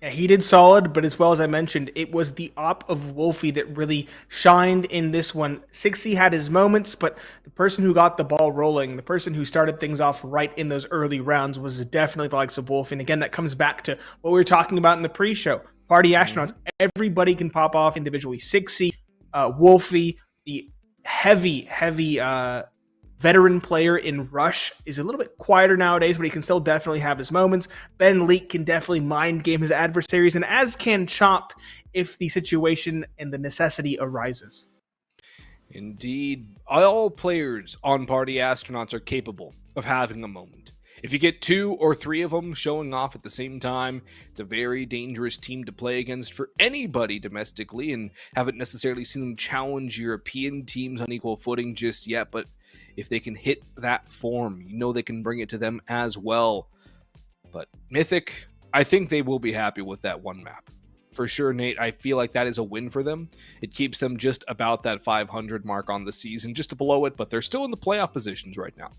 S2: Yeah, he did solid, but as well as I mentioned, it was the op of Wolfie that really shined in this one. 6E had his moments, but the person who got the ball rolling, the person who started things off right in those early rounds was definitely the likes of Wolfie. And again, that comes back to what we were talking about in the pre-show. Party Astronauts, everybody can pop off individually. 6E, Wolfie, the heavy veteran player in Rush is a little bit quieter nowadays, but he can still definitely have his moments. Ben Leak can definitely mind game his adversaries, and as can Chop if the situation and the necessity arises.
S1: Indeed, all players on Party Astronauts are capable of having a moment. If you get 2 or 3 of them showing off at the same time, it's a very dangerous team to play against for anybody domestically, and haven't necessarily seen them challenge European teams on equal footing just yet, but if they can hit that form, you know they can bring it to them as well. But Mythic, I think they will be happy with that one map. For sure, Nate, I feel like that is a win for them. It keeps them just about that 500 mark on the season, just below it, but they're still in the playoff positions right now.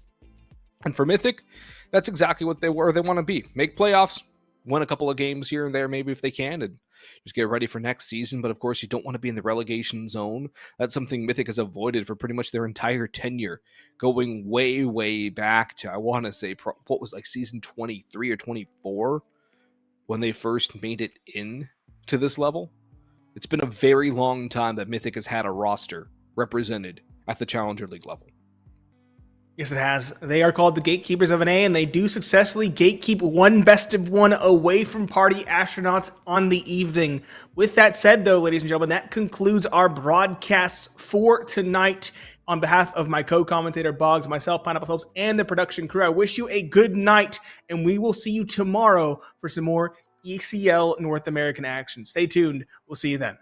S1: And for Mythic, that's exactly what they want to be. Make playoffs, win a couple of games here and there, maybe if they can, and just get ready for next season. But of course, you don't want to be in the relegation zone. That's something Mythic has avoided for pretty much their entire tenure, going way, way back to, I want to say, what was like season 23 or 24 when they first made it in to this level. It's been a very long time that Mythic has had a roster represented at the Challenger League level.
S2: Yes, it has. They are called the Gatekeepers of NA, and they do successfully gatekeep one best of one away from party astronauts on the evening. With that said, though, ladies and gentlemen, that concludes our broadcasts for tonight. On behalf of my co-commentator Boggs, myself, Pineapple Phillips, and the production crew, I wish you a good night, and we will see you tomorrow for some more ECL North American action. Stay tuned. We'll see you then.